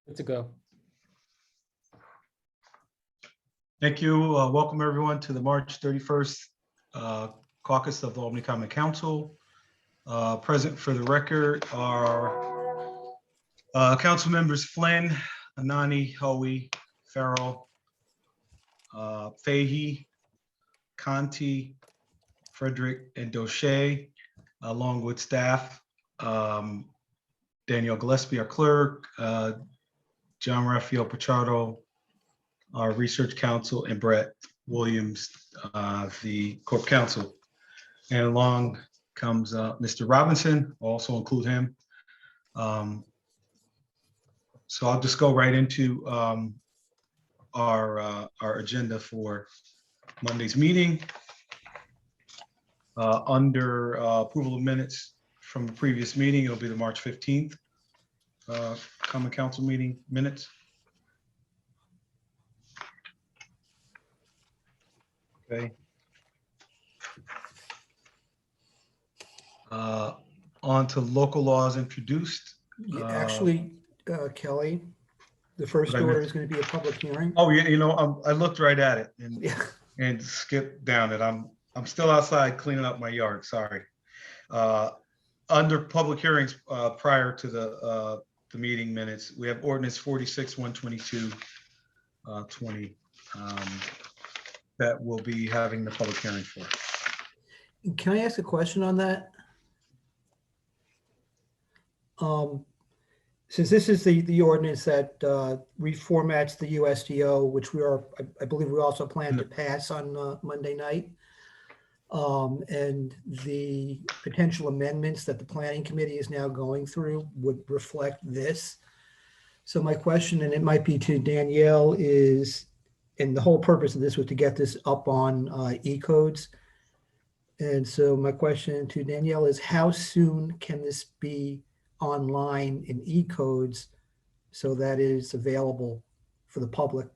Good to go. Thank you. Welcome everyone to the March 31st caucus of the Albany Common Council. Present for the record are council members Flynn, Anani, Hoey, Farrell, Fahey, Conti, Frederick, and Doche, along with staff, Danielle Gillespie, our clerk, John Raphael Pichardo, our research counsel, and Brett Williams, the corp counsel. And along comes Mr. Robinson, I'll also include him. So I'll just go right into our agenda for Monday's meeting. Under approval of minutes from the previous meeting, it'll be the March 15th Common Council meeting minutes. Okay. On to local laws introduced. Actually, Kelly, the first order is going to be a public hearing. Oh, yeah, you know, I looked right at it and Yeah. and skipped down it. I'm still outside cleaning up my yard. Sorry. Under public hearings prior to the meeting minutes, we have ordinance 46-122 20 that we'll be having the public hearing for. Can I ask a question on that? Since this is the ordinance that reformats the USDO, which I believe we also plan to pass on Monday night, and the potential amendments that the planning committee is now going through would reflect this. So my question, and it might be to Danielle, is, and the whole purpose of this was to get this up on E-codes. And so my question to Danielle is, how soon can this be online in E-codes so that it is available for the public,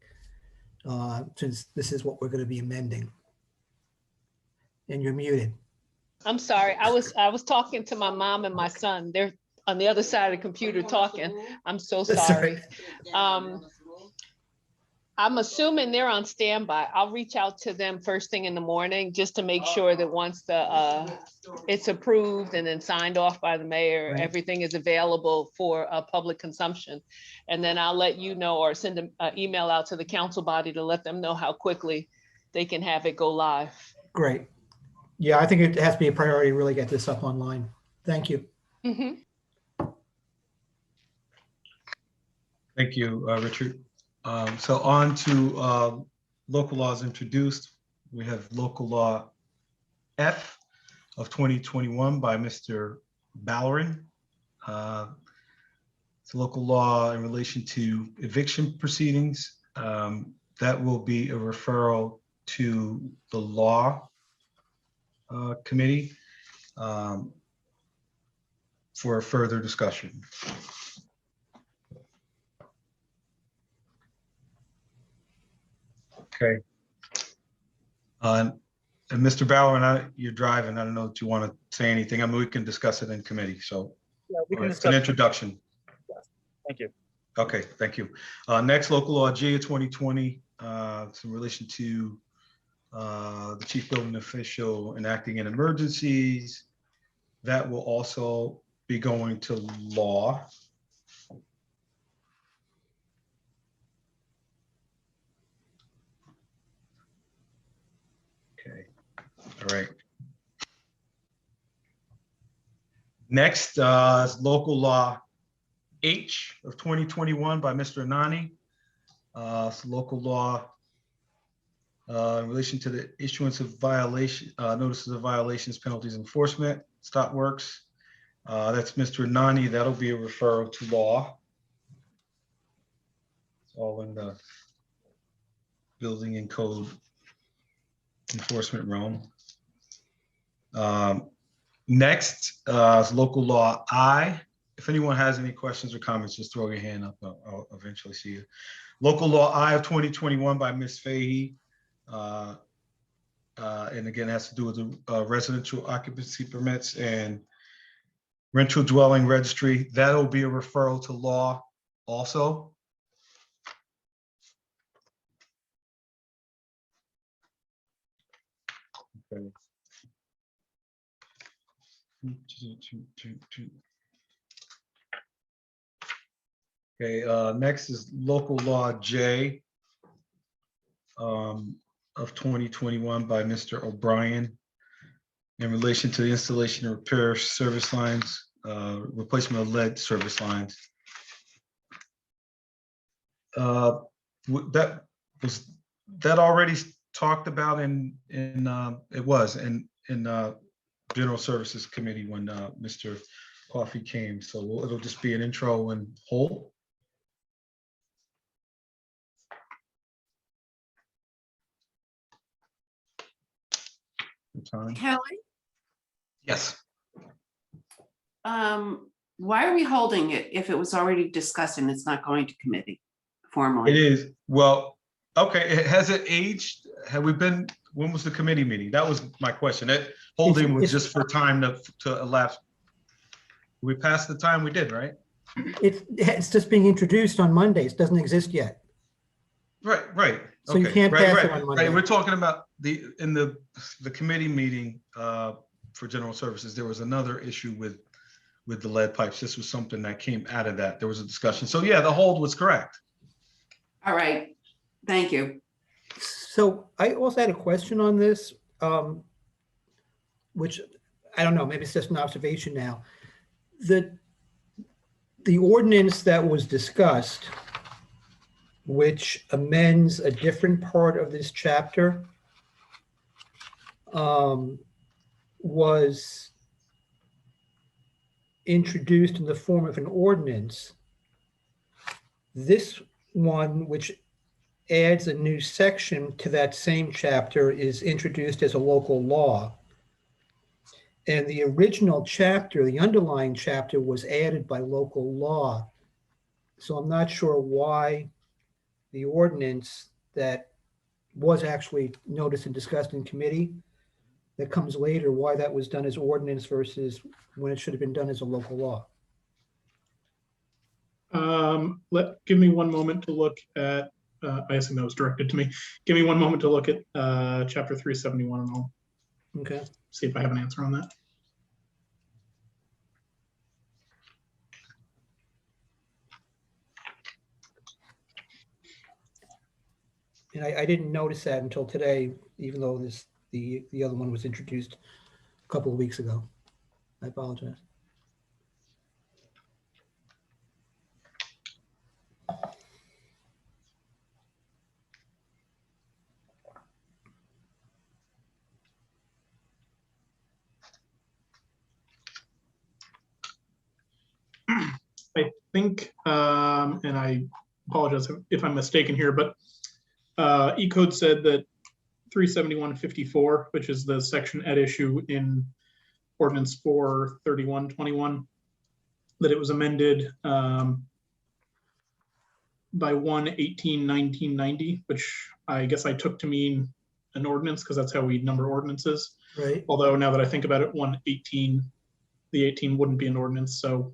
since this is what we're going to be amending? And you're muted. I'm sorry. I was talking to my mom and my son. They're on the other side of the computer talking. I'm so sorry. I'm assuming they're on standby. I'll reach out to them first thing in the morning just to make sure that once it's approved and then signed off by the mayor, Right. everything is available for public consumption. And then I'll let you know, or send an email out to the council body to let them know how quickly they can have it go live. Great. Yeah, I think it has to be a priority to really get this up online. Thank you. Mhm. Thank you, Richard. So on to local laws introduced. We have local law F of 2021 by Mr. Ballerin. It's a local law in relation to eviction proceedings. That will be a referral to the law committee for further discussion. Okay. And Mr. Bauer, you're driving. I don't know if you want to say anything. I mean, we can discuss it in committee. So Yeah, we can it's an discuss. introduction. Thank you. Okay, thank you. Next, local law G of 2020. It's in relation to the chief building official enacting in emergencies. That will also be going to law. Okay, all right. Next is local law H of 2021 by Mr. Anani. It's local law in relation to the issuance of violation notices of violations, penalties, enforcement, stop works. That's Mr. Anani. That'll be a referral to law. It's all in the building and code enforcement realm. Next is local law I. If anyone has any questions or comments, just throw your hand up. I'll eventually see you. Local law I of 2021 by Ms. Fahey. And again, it has to do with the residential occupancy permits and rental dwelling registry. That'll be a referral to law also. Okay. Okay, next is local law J of 2021 by Mr. O'Brien in relation to the installation and repair service lines, replacement of lead service lines. That was that already talked about in General Services Committee when Mr. Coffey came. So it'll just be an intro and hold. Kelly, Yes. why are we holding it if it was already discussed and it's not going to committee formally? It is. Well, okay. Has it aged? Have we been, when was the committee meeting? That was my question. That holding was just for time to elapse. We passed the time we did, right? It's just being introduced on Mondays, doesn't exist yet. Right. So you Okay, can't pass it right. on Monday. We're talking about in the committee meeting for general services, there was another issue with the lead pipes. This was something that came out of that. There was a discussion. So yeah, the hold was correct. All right, thank you. So I also had a question on this, which I don't know, maybe it's just an observation now. The ordinance that was discussed, which amends a different part of this chapter, was introduced in the form of an ordinance. This one, which adds a new section to that same chapter, is introduced as a local law. And the original chapter, the underlying chapter, was added by local law. So I'm not sure why the ordinance that was actually noticed and discussed in committee that comes later, why that was done as ordinance versus when it should have been done as a local law. Give me one moment to look at, I assume that was directed to me. Give me one moment to look at chapter 371 and I'll Okay. see if I have an answer on that. And I didn't notice that until today, even though the other one was introduced a couple of weeks ago. I apologize. I think, and I apologize if I'm mistaken here, but E-code said that 371.54, which is the section at issue in ordinance 43121, that it was amended by 1/18/1990, which I guess I took to mean an ordinance because that's how we number ordinances. Right. Although now that I think about it, 1/18, the 18 wouldn't be an ordinance. So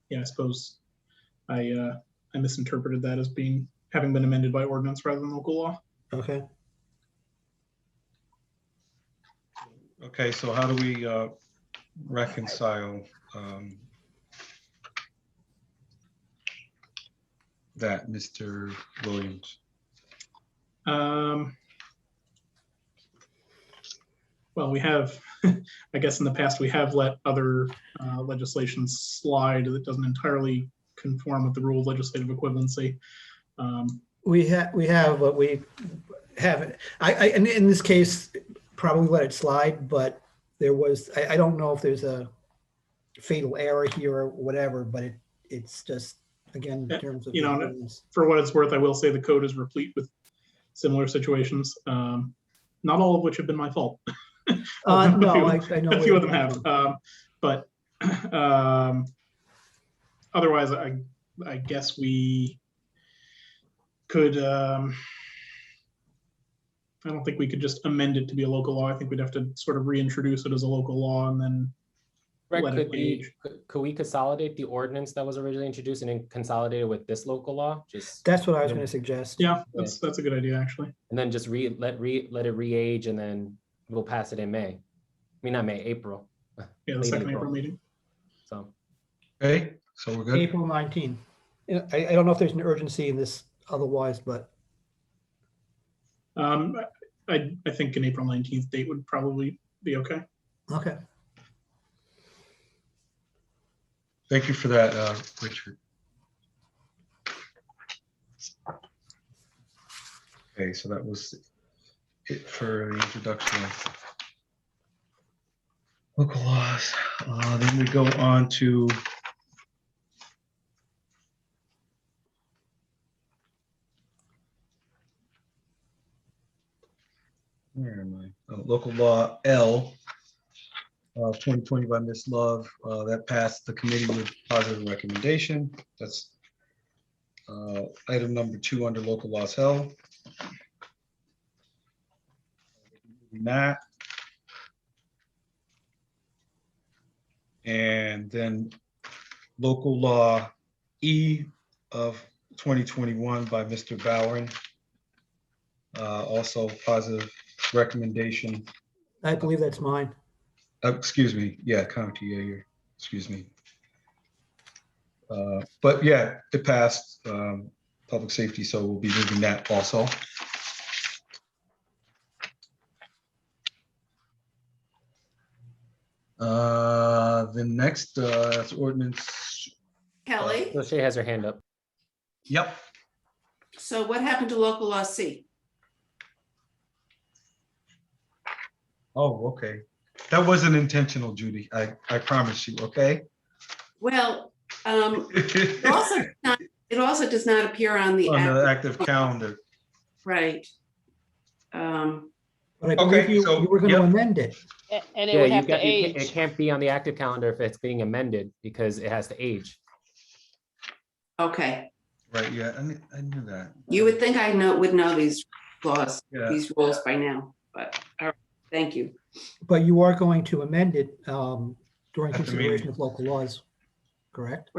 yeah, I suppose I misinterpreted that as having been amended by ordinance rather than local law. Okay. Okay, so how do we reconcile that, Mr. Williams? Well, we have, I guess in the past, we have let other legislation slide that doesn't entirely conform with the rule of legislative equivalency. We have, but we haven't. And in this case, probably let it slide, but there was, I don't know if there's a fatal error here or whatever, but it's just, again, in terms of. You know, for what it's worth, I will say the code is replete with similar situations, not all of which have been my fault. No, I know. A few of them have, but otherwise, I guess we could, I don't think we could just amend it to be a local law. I think we'd have to sort of reintroduce it as a local law and then Greg, let it age. could we consolidate the ordinance that was originally introduced and then consolidate it with this local law? Just, That's what I was going to suggest. Yeah, that's a good idea, actually. and then just let it re-age, and then we'll pass it in May. I mean, not May, April. Yeah, the Late second April meeting. So, Okay, so we're good. April 19. I don't know if there's an urgency in this otherwise, but I think an April 19th date would probably be okay. okay. Thank you for that, Richard. Okay, so that was it for the introduction of local laws. Then we go on to where am I? Oh, local law L of 2020 by Ms. Love. That passed the committee with positive recommendation. That's item number 2 under local laws L. That. And then local law E of 2021 by Mr. Bowen. Also positive recommendation. I believe that's mine. Excuse me, yeah, county, yeah, excuse me. But yeah, it passed public safety, so we'll be moving that also. The next ordinance. Kelly, so Shay has her hand up. Yep. so what happened to local law C? Oh, okay. That wasn't intentional, Judy. I promise you. Okay. Well, it also does not appear on the. On the active calendar. Right. But I believe Okay, you so, were going to yep. amend it. And it Yeah, would you have to got, it age. can't be on the active calendar if it's being amended because it has to age. Okay, Right. Yeah, I knew that. you would think I would know these laws, Yeah. these rules by now, but, all right, thank you. But you are going to amend it during At the consideration meeting. of local laws, correct?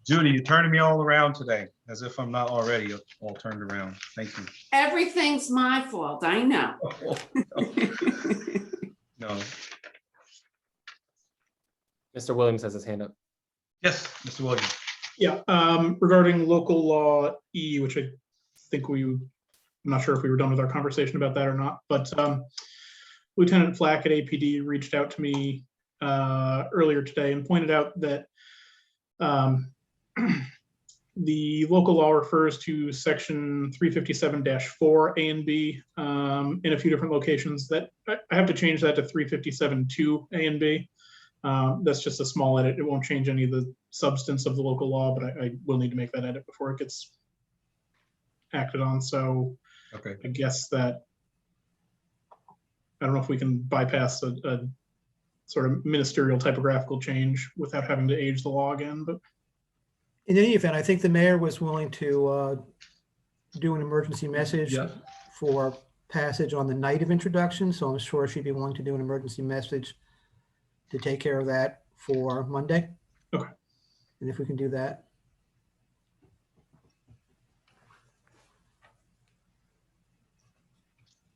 Judy, you're turning me all around today, as if I'm not already all turned around. Thank you. Everything's my fault, I know. No. Mr. Williams has his hand up. Yes, Mr. Williams. Yeah, regarding local law E, which I think I'm not sure if we were done with our conversation about that or not, but Lieutenant Flack at APD reached out to me earlier today and pointed out that the local law refers to section 357-4 A and B in a few different locations. That I have to change that to 357-2 A and B. That's just a small edit. It won't change any of the substance of the local law, but I will need to make that edit before it gets acted on. So Okay. I guess that, I don't know if we can bypass a sort of ministerial typographical change without having to age the law again, but In any event, I think the mayor was willing to do an emergency message Yeah. for passage on the night of introduction. So I'm sure she'd be willing to do an emergency message to take care of that for Monday. Okay. And if we can do that.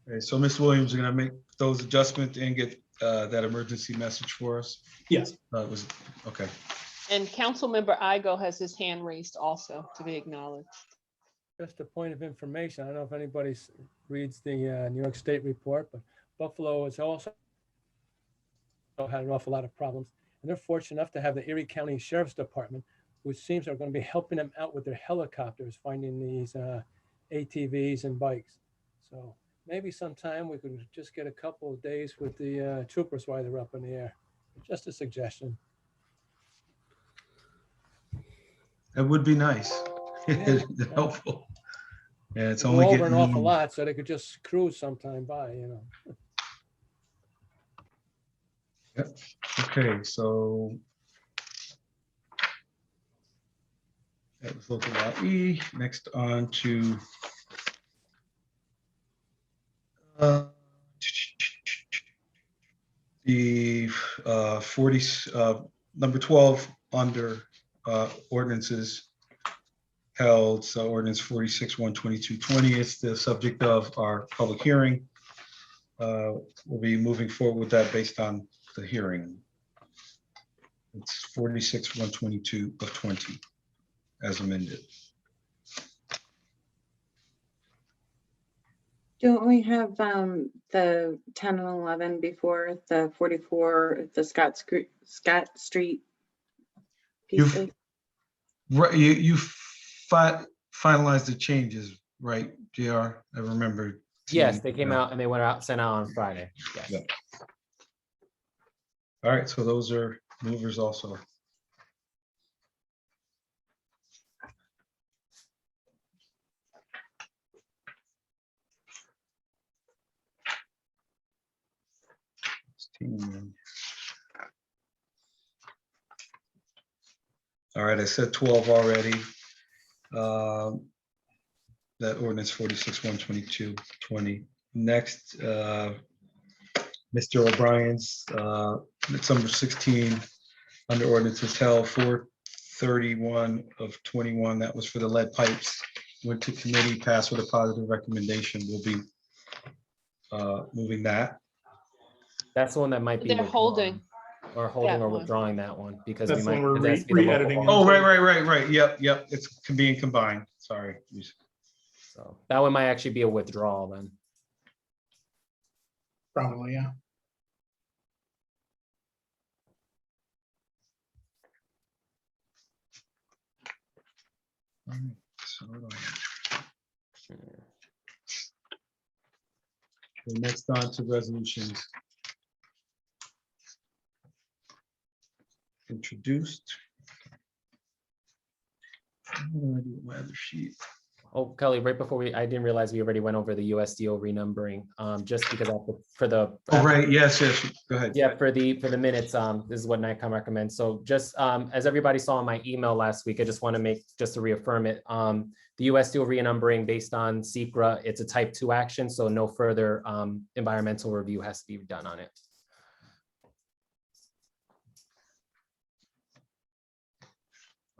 Okay, so Ms. Williams, you're gonna make those adjustments and get that emergency message for us? yes. It was, okay. And Councilmember Igo has his hand raised also to be acknowledged. Just a point of information. I don't know if anybody reads the New York State report, but Buffalo has also had an awful lot of problems. And they're fortunate enough to have the Erie County Sheriff's Department, which seems are going to be helping them out with their helicopters, finding these ATVs and bikes. So maybe sometime we could just get a couple of days with the troopers while they're up in the air. Just a suggestion. That would be nice. Yeah. Helpful. Yeah, it's Go only over getting. an awful lot, so they could just cruise sometime by, you know. Yep. Okay, so that was local law E. Next on to The 40, number 12 under ordinances held, so ordinance 46-12220 is the subject of our public hearing. We'll be moving forward with that based on the hearing. It's 46-122 of 20 as amended. Don't we have the 10 and 11 before the 44, the Scott Street pieces? Right, you finalized the changes, right, JR? I remember. Yes, seeing they came that. out and they went out, sent out on Friday. Yes. Yeah. All right, so those are movers also. All right, I said 12 already. That ordinance 46-122-20. Next, Mr. O'Brien's, it's number 16 under ordinances held 431 of 21. That was for the lead pipes. Went to committee, passed with a positive recommendation. We'll be moving that. That's the one that might be. They're withdrawn, holding. Or holding that or one. withdrawing that one because That's we the might. one we're because that's the local re-editing law. it. Oh, right. Yep. It's being combined. Sorry. So that one might actually be a withdrawal then. Probably, yeah. All right, so what do I have? Okay, next on to resolutions. Introduced. What do I do with my other sheet? Oh, Kelly, right before I didn't realize we already went over the USDO renumbering, just because for the. Oh, right, yes, go ahead. Yeah, for the minutes, this is what NICOM recommends. So just as everybody saw in my email last week, I just want to just to reaffirm it. The USDO renumbering based on SECRA, it's a type 2 action, so no further environmental review has to be done on it.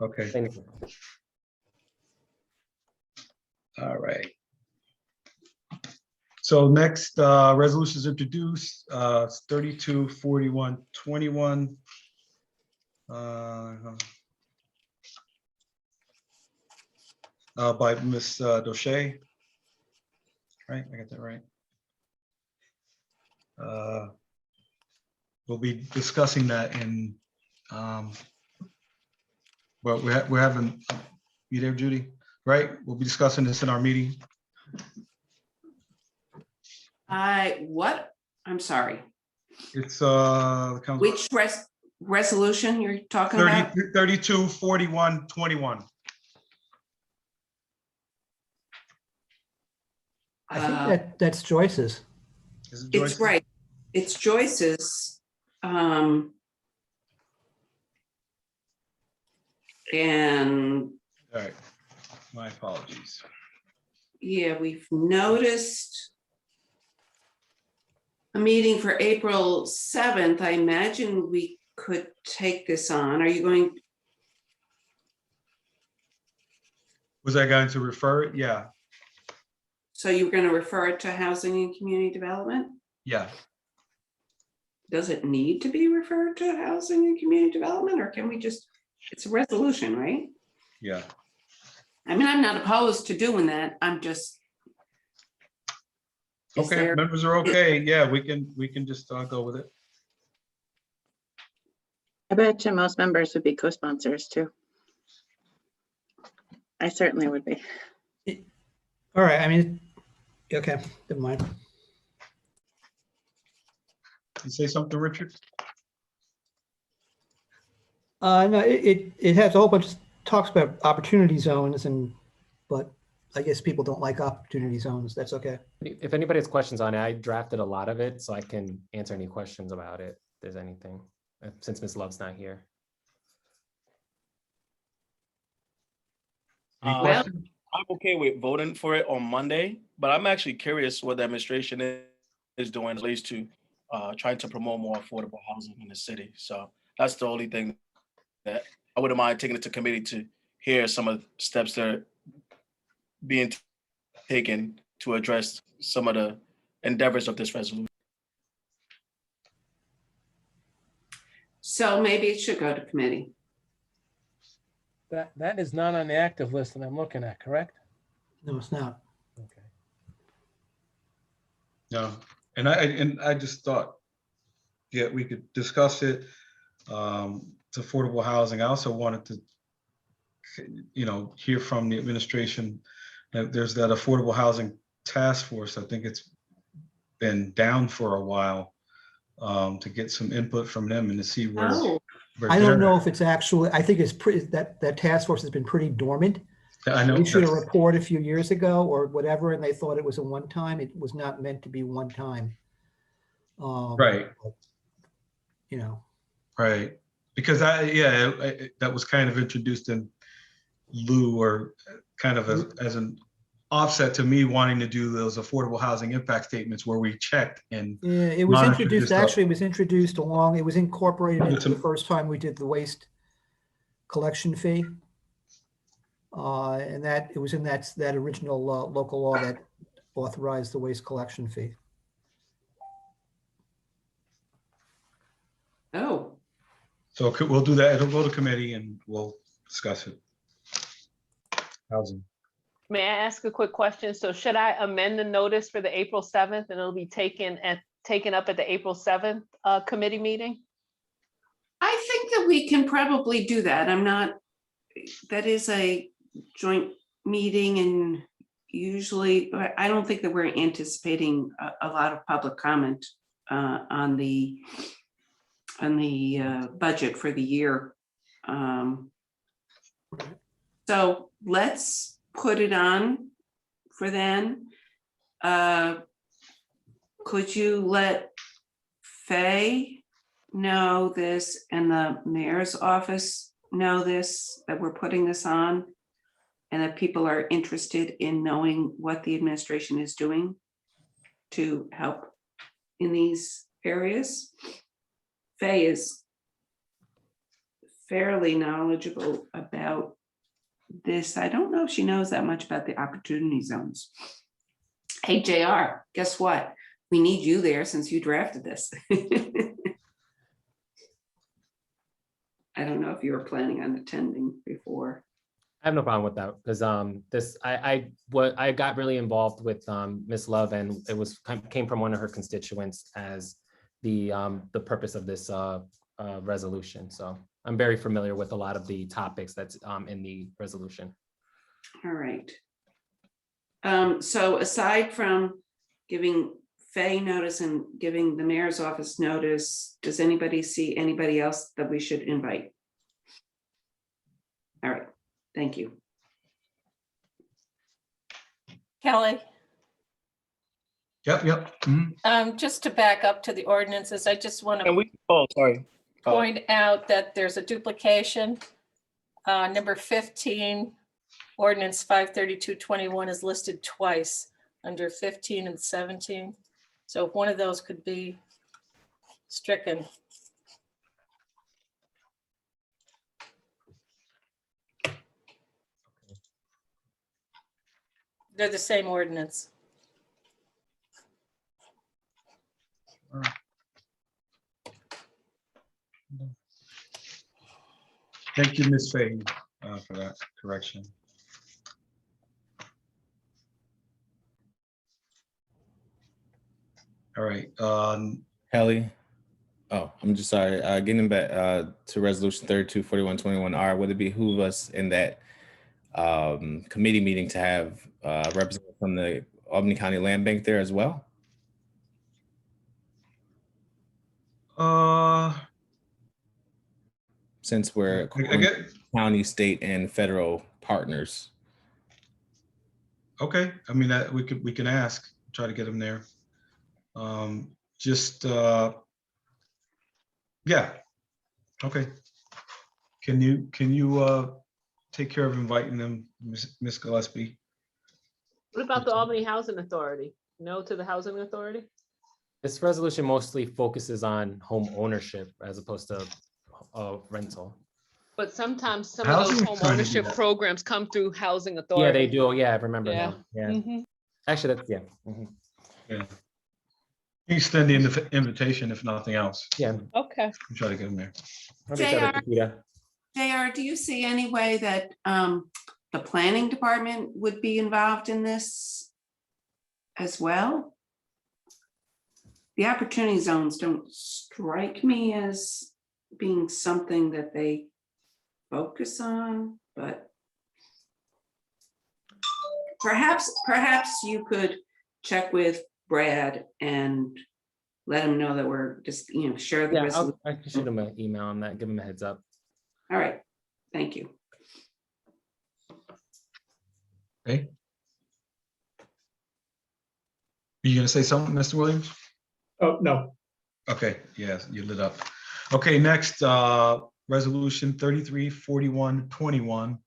Okay, Thank you. all right. So next, resolutions introduced, 32-41-21. By Ms. Doche. Right, I got that right. We'll be discussing that in, well, we're having, you there, Judy? Right, we'll be discussing this in our meeting. What? I'm sorry. It's Which resolution you're talking about? 32-41-21. I think that's Joyce's. Is it It's Joyce? right. It's Joyce's. And All right, my apologies. yeah, we've noticed a meeting for April 7th. I imagine we could take this on. Are you going? Was I going to refer it? Yeah, So you're going to refer it to Housing and Community Development? yeah. Does it need to be referred to Housing and Community Development, or can we just, it's a resolution, right? Yeah. I mean, I'm not opposed to doing that. I'm just. Is Okay, there- members are okay. Yeah, we can just go with it. I bet you most members would be co-sponsors too. I certainly would be. All right, I mean, okay, never mind. You say something, Richard? No, it has a whole bunch of talks about opportunity zones but I guess people don't like opportunity zones. That's okay. If anybody has questions on it, I drafted a lot of it, so I can answer any questions about it, if there's anything, since Ms. Love's not here. Any Well- questions? I'm okay with voting for it on Monday, but I'm actually curious what the administration is doing as relates to trying to promote more affordable housing in the city. So that's the only thing that I wouldn't mind taking it to committee to hear some of the steps that are being taken to address some of the endeavors of this resolution. So maybe it should go to committee. That is not on the active list that I'm looking at, correct? No, it's not. Okay. No, and I just thought, yeah, we could discuss it. It's affordable housing. I also wanted to, hear from the administration that there's that affordable housing task force. I think it's been down for a while, to get some input from them and to see where. Oh, I don't know if it's actually, I think it's pretty, that task force has been pretty dormant. I know. They issued a report a few years ago or whatever, and they thought it was a one-time. It was not meant to be one time. Right. Right. Because that was kind of introduced in lieu or kind of as an offset to me wanting to do those affordable housing impact statements where we checked and. Yeah, it was monitored introduced, this stuff. actually, it was introduced along, it was incorporated into the first time we did the waste collection fee. And that, it was in that original local law that authorized the waste collection fee. oh, So we'll do that. It'll go to committee and we'll discuss it. Housing. May I ask a quick question? So should I amend the notice for the April 7th and it'll be taken up at the April 7th committee meeting? I think that we can probably do that. That is a joint meeting and usually, I don't think that we're anticipating a lot of public comment on the budget for the year. So let's put it on for then. Could you let Faye know this and the mayor's office know this, that we're putting this on? And that people are interested in knowing what the administration is doing to help in these areas? Faye is fairly knowledgeable about this. I don't know if she knows that much about the opportunity zones. Hey, JR, guess what? We need you there since you drafted this. I don't know if you were planning on attending before. I have no problem with that because I got really involved with Ms. Love, and it came from one of her constituents as the purpose of this resolution. So I'm very familiar with a lot of the topics that's in the resolution. All right. So aside from giving Faye notice and giving the mayor's office notice, does anybody see anybody else that we should invite? All right, thank you. Kelly, Yep. Mhm. just to back up to the ordinances, I just want And to sorry. point out that there's a duplication. Number 15, ordinance 53221 is listed twice under 15 and 17. So one of those could be stricken. They're the same ordinance. Thank you, Ms. Faye, for that correction. All right. Kelly. Oh, I'm just sorry. Getting back to resolution 324121R, would it behoove us in that committee meeting to have representatives from the Albany County Land Bank there as well? Since we're I get, county, state, and federal partners. okay. I mean, we can ask, try to get them there. Yeah. Okay. Can you take care of inviting them, Ms. Gillespie? What about the Albany Housing Authority? No to the Housing Authority? This resolution mostly focuses on home ownership as opposed to rental. But sometimes some of those Housing home is trying to do ownership that. programs come through housing Yeah, authority. they do. Yeah, I remember Yeah. now. Yeah. Mhm. Actually, that's, yeah. Mhm. Yeah. Extend the invitation if nothing else. Yeah. Okay. Try to get them there. I'll reach out to Peter. JR, do you see any way that the planning department would be involved in this as well? The opportunity zones don't strike me as being something that they focus on, but perhaps you could check with Brad and let him know that we're just, share the Yeah, resolution. I can shoot him an email on that, give him a heads up. All right, thank you. Okay. Are you gonna say something, Mr. Williams? Oh, no. Okay, yes, you lit up. Okay, next, resolution 334121.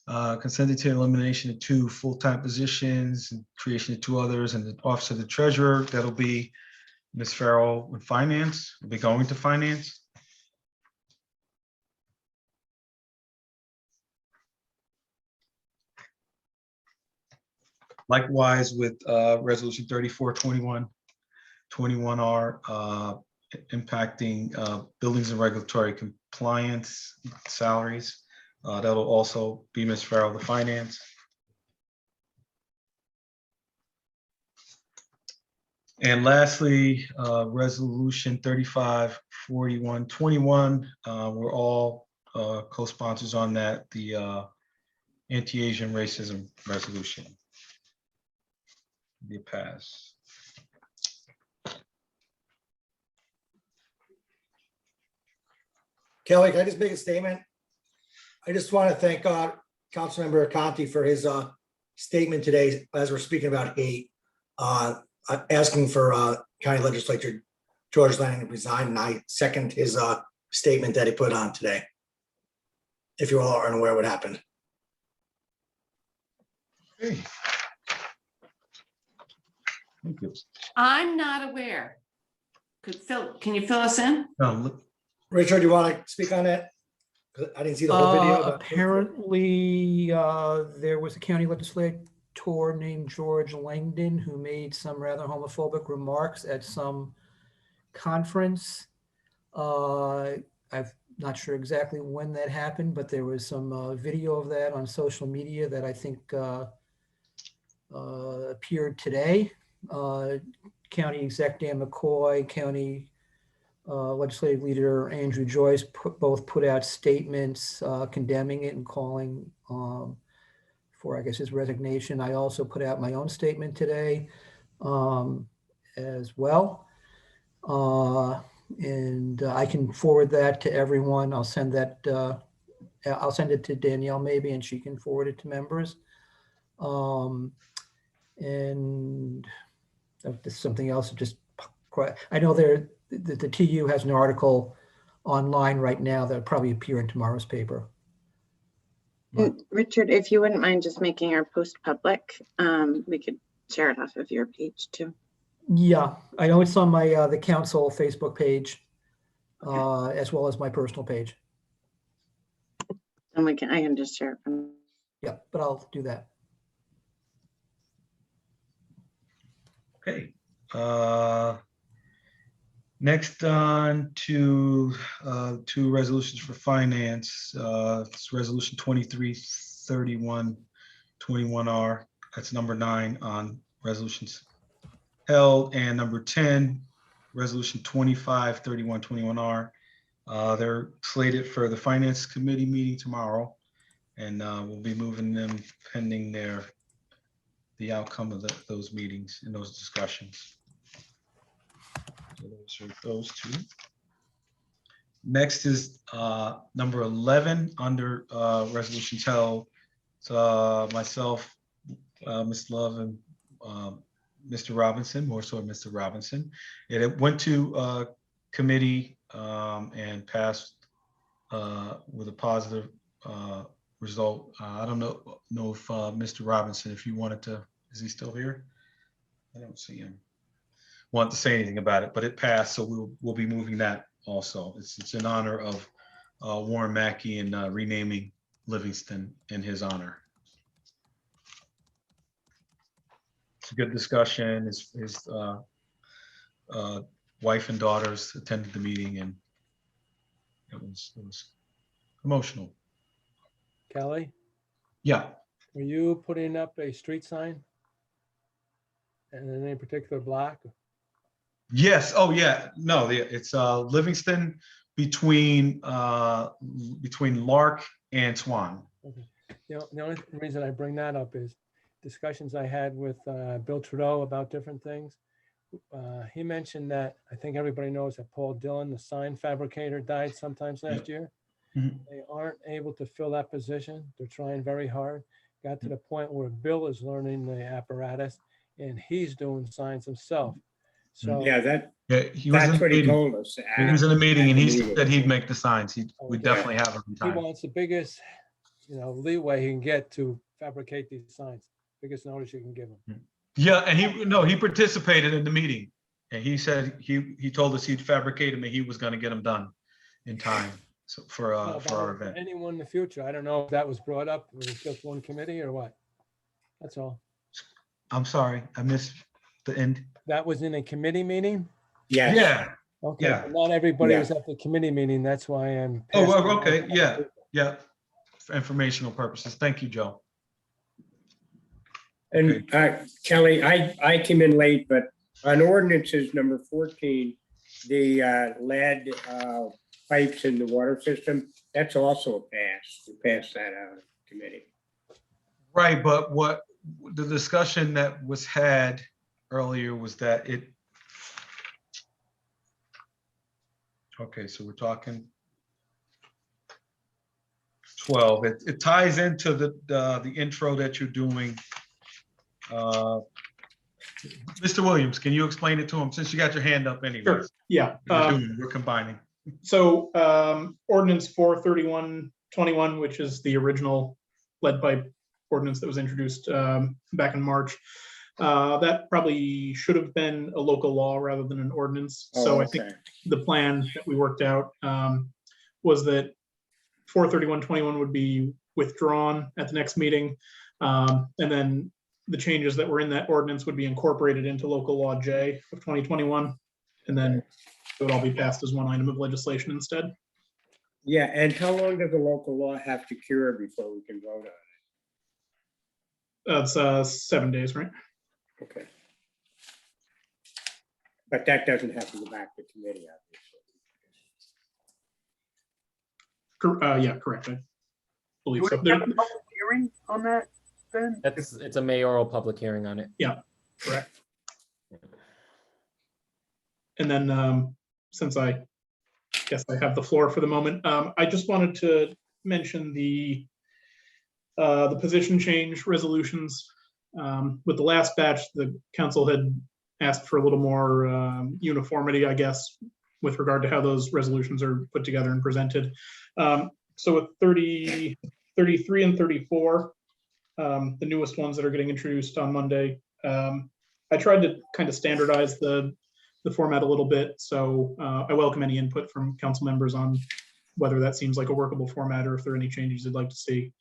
Consented to elimination of 2 full-time positions and creation of 2 others, and the office of the treasurer. That'll be Ms. Farrell in finance. Will be going to finance. Likewise with resolution 342121R, impacting buildings and regulatory compliance salaries. That'll also be Ms. Farrell, the finance. And lastly, resolution 354121. We're all co-sponsors on that, the anti-Asian racism resolution. Be a pass. Kelly, can I just make a statement? I just want to thank Councilmember Conti for his statement today as we're speaking about hate, asking for County Legislator George Lanning to resign, and I second his statement that he put on today. If you all are unaware what happened. Okay. Thank you. I'm not aware. Can you fill us in? Richard, you want to speak on that? 'Cause I didn't see the whole video. but- Apparently, there was a county legislator named George Langdon who made some rather homophobic remarks at some conference. I'm not sure exactly when that happened, but there was some video of that on social media that I think appeared today. County Exec Dan McCoy, County Legislative Leader Andrew Joyce both put out statements condemning it and calling for, I guess, his resignation. I also put out my own statement today as well. And I can forward that to everyone. I'll send that, I'll send it to Danielle maybe, and she can forward it to members. And there's something else that just, I know the TU has an article online right now that'll probably appear in tomorrow's paper. Richard, if you wouldn't mind just making our post public, we could share it off of your page too. Yeah, I know it's on my the council Facebook page, as well as my personal page. And I can just share it from. Yeah, but I'll do that. Okay. Next on to 2 resolutions for finance. It's resolution 233121R. That's number 9 on resolutions held, and number 10, resolution 253121R. They're slated for the finance committee meeting tomorrow, and we'll be moving them pending the outcome of those meetings and those discussions. So those are those 2. Next is number 11 under resolutions held. So myself, Ms. Love, and Mr. Robinson, more so Mr. Robinson. It went to committee and passed with a positive result. I don't know if Mr. Robinson, if you wanted to, is he still here? I don't see him. want to say anything about it, but it passed, so we'll be moving that also. It's in honor of Warren Mackey and renaming Livingston in his honor. It's a good discussion. His wife and daughters attended the meeting, and it was emotional. Kelly, Yeah. were you putting up a street sign? And in any particular block? Yes. Oh, yeah. No, it's Livingston between Lark and Swan. Okay. The only reason I bring that up is discussions I had with Bill Trudeau about different things. He mentioned that, I think everybody knows that Paul Dillon, the sign fabricator, died sometimes last year. Mhm. They aren't able to fill that position. They're trying very hard. Got to the point where Bill is learning the apparatus and he's doing signs himself. So Yeah, that, Yeah, he was in that's the what he meeting. told us. He was in a meeting and he Meeting. said he'd make the signs. We Okay. definitely have him in he time. wants the biggest, leeway he can get to fabricate these signs. Biggest notice you can give him. Yeah, and he participated in the meeting. And he said he told us he'd fabricate them and he was gonna get them done in time for No, but our for event. anyone in the future, I don't know if that was brought up, it was just one committee or what. That's all. I'm sorry, I missed the end. That was in a committee meeting? Yes. Yeah. Okay, Yeah. but not everybody Yeah. was at the committee meeting, that's why I'm. Oh, passing well, okay, on. yeah. For informational purposes. Thank you, Joe. And Kelly, I came in late, but on ordinances number 14, the lead pipes in the water system, that's also a pass. We passed that out of committee. Right, but what the discussion that was had earlier was that okay, so we're talking 12. It ties into the intro that you're doing. Mr. Williams, can you explain it to him since you got your hand up anyway? Sure. Yeah. We're combining. So ordinance 43121, which is the original lead pipe ordinance that was introduced back in March, that probably should have been a local law rather than an ordinance. So I think the plan that we worked out was that 43121 would be withdrawn at the next meeting. And then the changes that were in that ordinance would be incorporated into local law J of 2021. And then it would all be passed as one item of legislation instead. Yeah, and how long does the local law have to cure before we can vote on it? That's 7 days, right? Okay. But that doesn't have to go back to committee, obviously. Yeah, correct. I believe Do so. we have a public hearing on that then? It's a mayoral public hearing on it. Yeah, correct. And then since I guess I have the floor for the moment, I just wanted to mention the position change resolutions. With the last batch, the council had asked for a little more uniformity, I guess, with regard to how those resolutions are put together and presented. So with 30, 33 and 34, the newest ones that are getting introduced on Monday, I tried to kind of standardize the format a little bit. So I welcome any input from council members on whether that seems like a workable format or if there are any changes you'd like to see.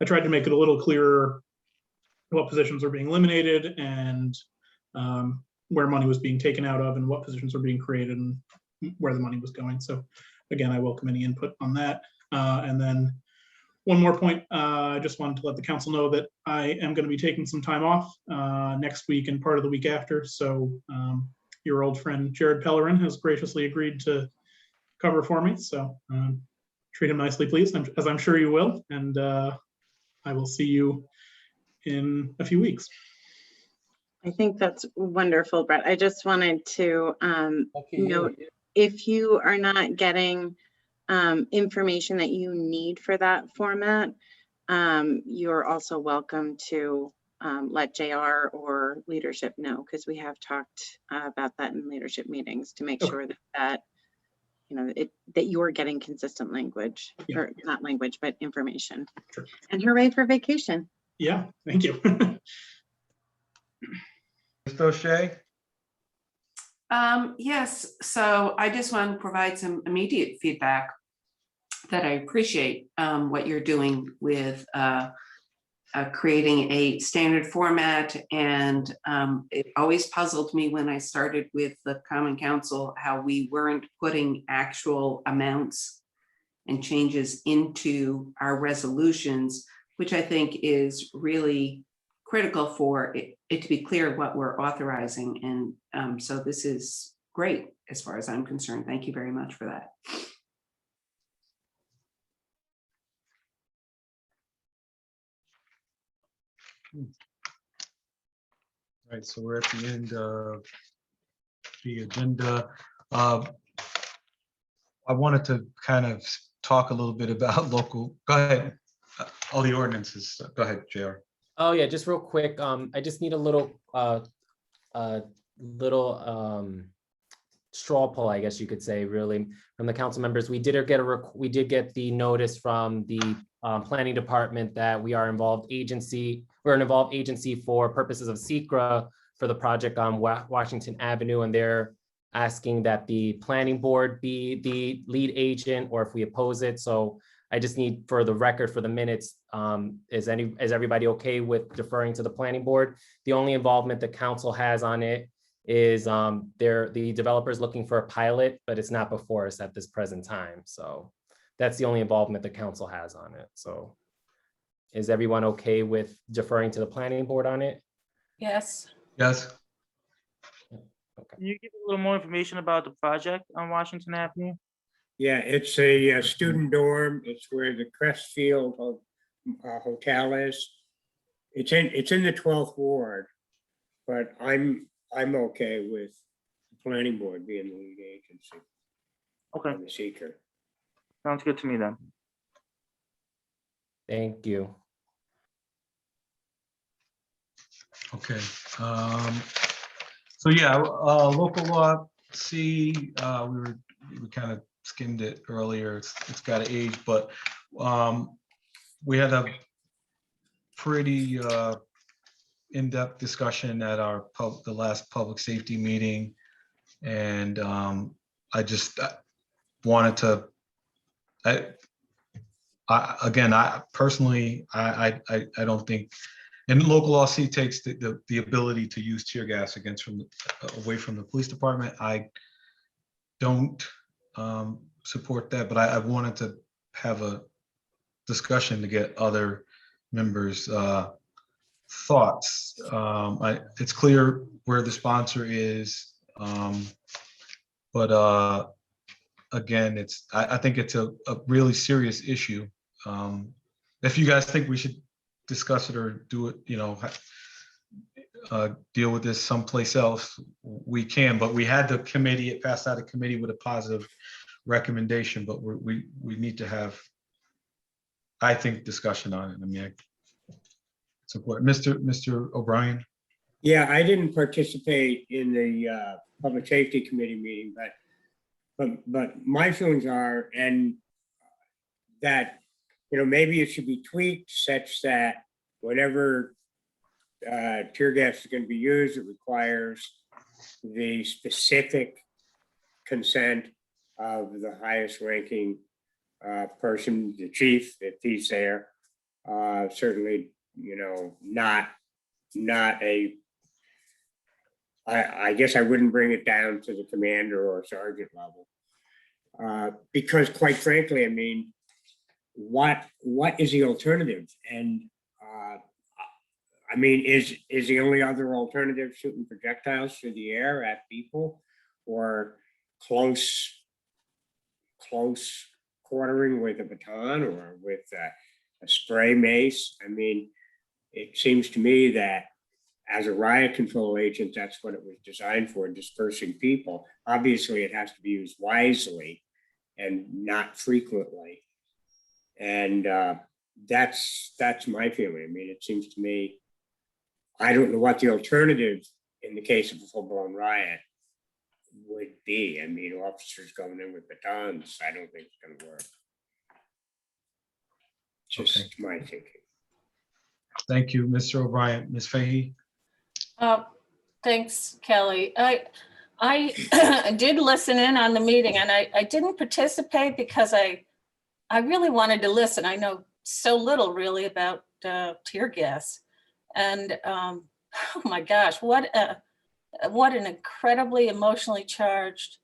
I tried to make it a little clearer what positions are being eliminated and where money was being taken out of and what positions are being created and where the money was going. So again, I welcome any input on that. And then one more point, I just wanted to let the council know that I am going to be taking some time off next week and part of the week after. So your old friend Jared Pellerin has graciously agreed to cover for me. So treat him nicely, please, as I'm sure you will. And I will see you in a few weeks. I think that's wonderful, Brett. I just wanted to note, if you are not getting information that you need for that format, you're also welcome to let JR or leadership know, because we have talked about that in leadership meetings to make sure that that you're getting consistent language, or not language, but information. Sure. And hooray for vacation. Yeah, thank you. Mr. O'Shea? Yes, so I just want to provide some immediate feedback that I appreciate what you're doing with creating a standard format. And it always puzzled me when I started with the Common Council, how we weren't putting actual amounts and changes into our resolutions, which I think is really critical for it to be clear what we're authorizing. And so this is great as far as I'm concerned. Thank you very much for that. All right, so we're at the end of the agenda. I wanted to kind of talk a little bit about local, go ahead, all the ordinances. Go ahead, JR. Oh yeah, just real quick. I just need a little straw poll, I guess you could say, really, from the council members. We did get the notice from the planning department that we are an involved agency for purposes of SECRA for the project on Washington Avenue, and they're asking that the planning board be the lead agent, or if we oppose it. So I just need, for the record, for the minutes, is everybody okay with deferring to the planning board? The only involvement the council has on it is the developer's looking for a pilot, but it's not before us at this present time. So that's the only involvement the council has on it. So is everyone okay with deferring to the planning board on it? Yes. Yes. Can you give a little more information about the project on Washington Avenue? Yeah, it's a student dorm. It's where the Crestfield Hotel is. It's in the 12th ward, but I'm okay with the planning board being the lead agency. Okay. On the seeker. Sounds good to me then. Thank you. Okay. So yeah, local law C, we kind of skimmed it earlier. It's got to age, but we had a pretty in-depth discussion at the last public safety meeting, and I just wanted to. I personally don't think. And local law C takes the ability to use tear gas away from the police department. I don't support that, but I wanted to have a discussion to get other members' thoughts. It's clear where the sponsor is, but again, I think it's a really serious issue. If you guys think we should discuss it or do it, deal with this someplace else, we can, but we had the committee, it passed out of committee with a positive recommendation, but we need to have, I think, discussion on it. I mean, support. Mr. O'Brien. Yeah, I didn't participate in the public safety committee meeting, but my feelings are, and that, maybe it should be tweaked such that whenever tear gas is going to be used, it requires the specific consent of the highest ranking person, the chief, if he's there. Certainly, not a, I guess I wouldn't bring it down to the commander or sergeant level. Because quite frankly, I mean, what is the alternative? And I mean, is the only other alternative shooting projectiles through the air at people, or close quartering with a baton or with a spray mace? I mean, it seems to me that as a riot control agent, that's what it was designed for, dispersing people. Obviously, it has to be used wisely and not frequently. And that's my feeling. I mean, it seems to me, I don't know what the alternative in the case of a full-blown riot would be. I mean, officers going in with batons, I don't think it's going to work. Just my thinking. Thank you, Mr. O'Brien. Ms. Fahey. Thanks, Kelly. I did listen in on the meeting, and I didn't participate because I really wanted to listen. I know so little really about tear gas. And oh my gosh, what an incredibly emotionally charged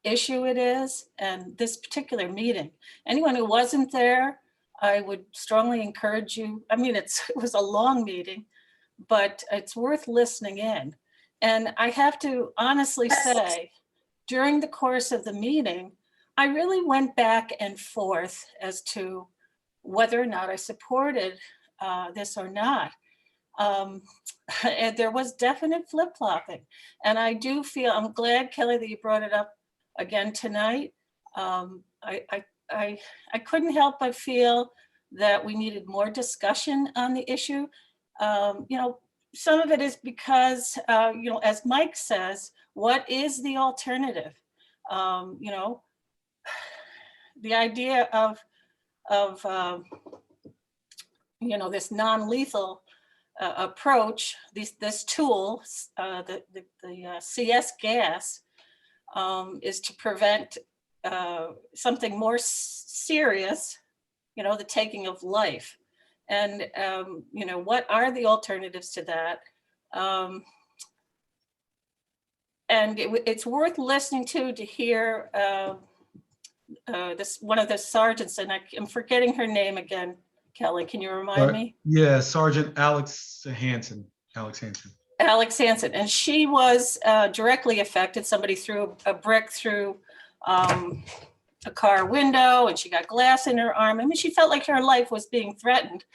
issue it is. And this particular meeting, anyone who wasn't there, I would strongly encourage you. I mean, it was a long meeting, but it's worth listening in. And I have to honestly say, during the course of the meeting, I really went back and forth as to whether or not I supported this or not. And there was definite flip-flopping. And I do feel, I'm glad, Kelly, that you brought it up again tonight. I couldn't help but feel that we needed more discussion on the issue. You know, some of it is because, you know, as Mike says, what is the alternative? You know, the idea of you know, this non-lethal approach, this tool, the CS gas, is to prevent something more serious, you know, the taking of life. And, you know, what are the alternatives to that? And it's worth listening to hear this one of the sergeants, and I'm forgetting her name again. Kelly, can you remind me? Yeah, Sergeant Alex Hansen. Alex Hansen, and she was directly affected. Somebody threw a brick through a car window, and she got glass in her arm. I mean, she felt like her life was being threatened.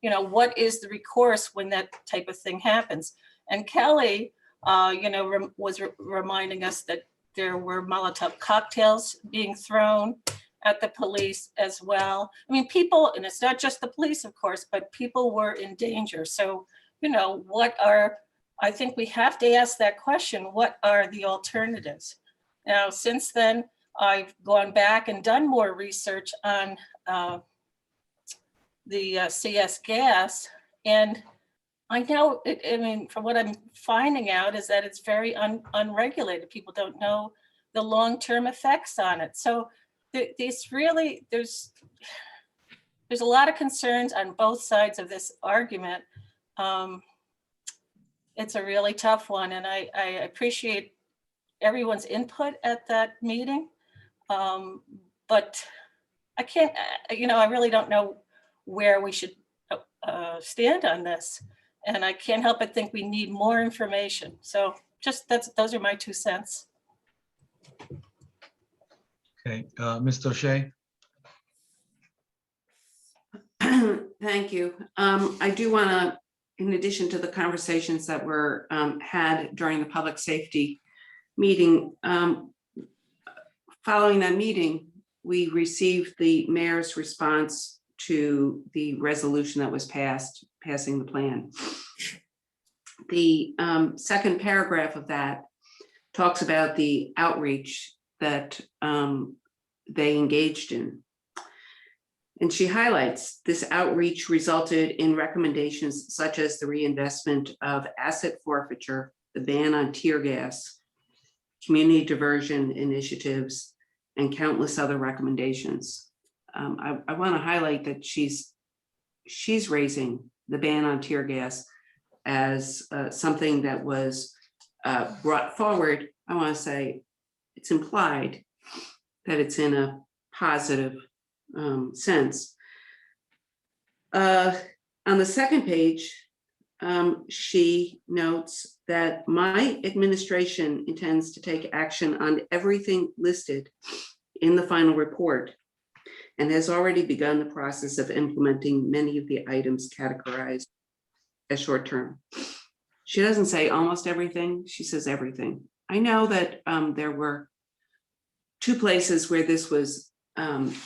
You know, what is the recourse when that type of thing happens? And Kelly, you know, was reminding us that there were Molotov cocktails being thrown at the police as well. I mean, people, and it's not just the police, of course, but people were in danger. So, you know, I think we have to ask that question, what are the alternatives? Now, since then, I've gone back and done more research on the CS gas, and I know, I mean, from what I'm finding out is that it's very unregulated. People don't know the long-term effects on it. So there's a lot of concerns on both sides of this argument. It's a really tough one, and I appreciate everyone's input at that meeting. But I can't, you know, I really don't know where we should stand on this. And I can't help but think we need more information. So just those are my 2 cents. Okay, Mr. O'Shea. Thank you. I do want to, in addition to the conversations that were had during the public safety meeting, following that meeting, we received the mayor's response to the resolution that was passing the plan. The second paragraph of that talks about the outreach that they engaged in. And she highlights this outreach resulted in recommendations such as the reinvestment of asset forfeiture, the ban on tear gas, community diversion initiatives, and countless other recommendations. I want to highlight that she's raising the ban on tear gas as something that was brought forward. I want to say it's implied that it's in a positive sense. On the second page, she notes that my administration intends to take action on everything listed in the final report and has already begun the process of implementing many of the items categorized as short-term. She doesn't say almost everything, she says everything. I know that there were 2 places where this was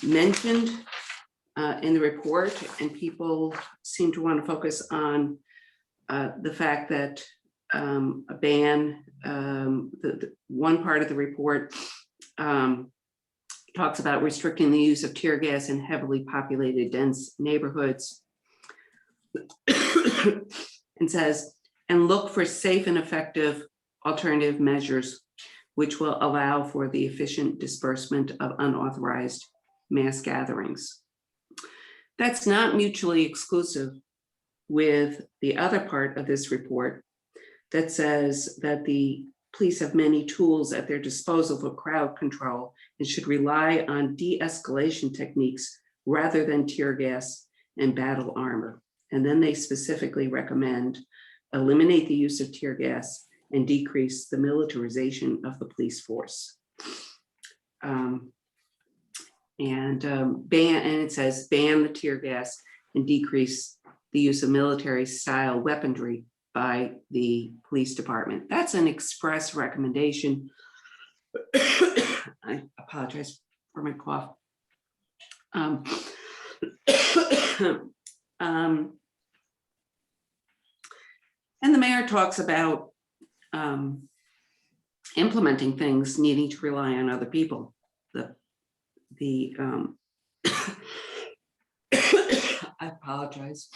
mentioned in the report, and people seem to want to focus on the fact that a ban, the one part of the report talks about restricting the use of tear gas in heavily populated, dense neighborhoods. And says, and look for safe and effective alternative measures which will allow for the efficient disbursement of unauthorized mass gatherings. That's not mutually exclusive with the other part of this report that says that the police have many tools at their disposal for crowd control and should rely on de-escalation techniques rather than tear gas and battle armor. And then they specifically recommend eliminate the use of tear gas and decrease the militarization of the police force. It says ban the tear gas and decrease the use of military style weaponry by the police department. That's an express recommendation. I apologize for my cough. And the mayor talks about implementing things needing to rely on other people. I apologize.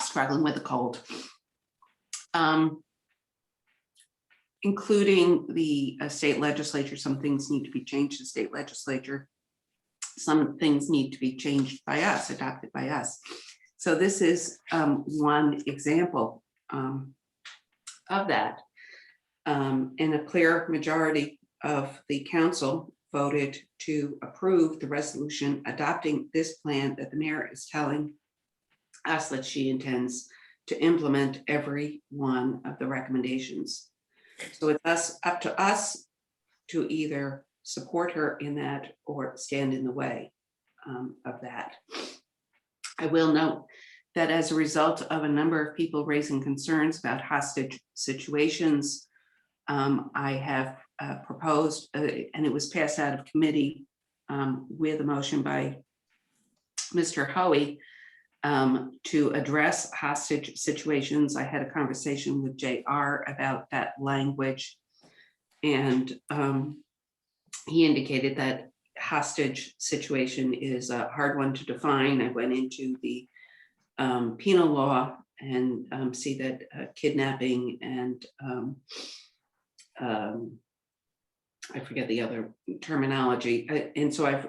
Struggling with a cold. Including the state legislature, some things need to be changed in state legislature. Some things need to be changed by us, adopted by us. So this is one example of that. And a clear majority of the council voted to approve the resolution adopting this plan that the mayor is telling us that she intends to implement every one of the recommendations. So it's up to us to either support her in that or stand in the way of that. I will note that as a result of a number of people raising concerns about hostage situations, I have proposed, and it was passed out of committee with a motion by Mr. Hoey to address hostage situations. I had a conversation with JR about that language, and he indicated that hostage situation is a hard one to define. I went into the penal law and see that kidnapping and I forget the other terminology. And so I've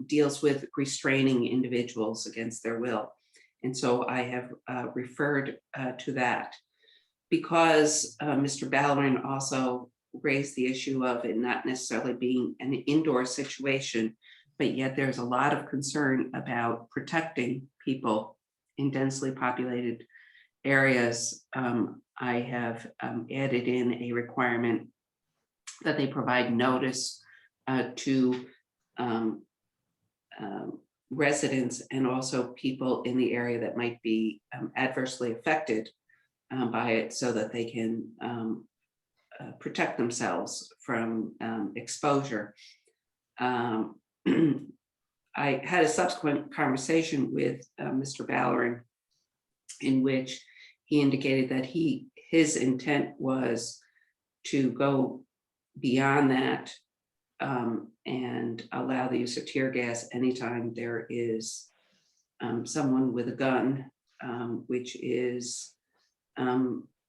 deals with restraining individuals against their will. And so I have referred to that because Mr. Ballerin also raised the issue of it not necessarily being an indoor situation, but yet there's a lot of concern about protecting people in densely populated areas. I have added in a requirement that they provide notice to residents and also people in the area that might be adversely affected by it so that they can protect themselves from exposure. I had a subsequent conversation with Mr. Ballerin in which he indicated that his intent was to go beyond that and allow the use of tear gas anytime there is someone with a gun, which is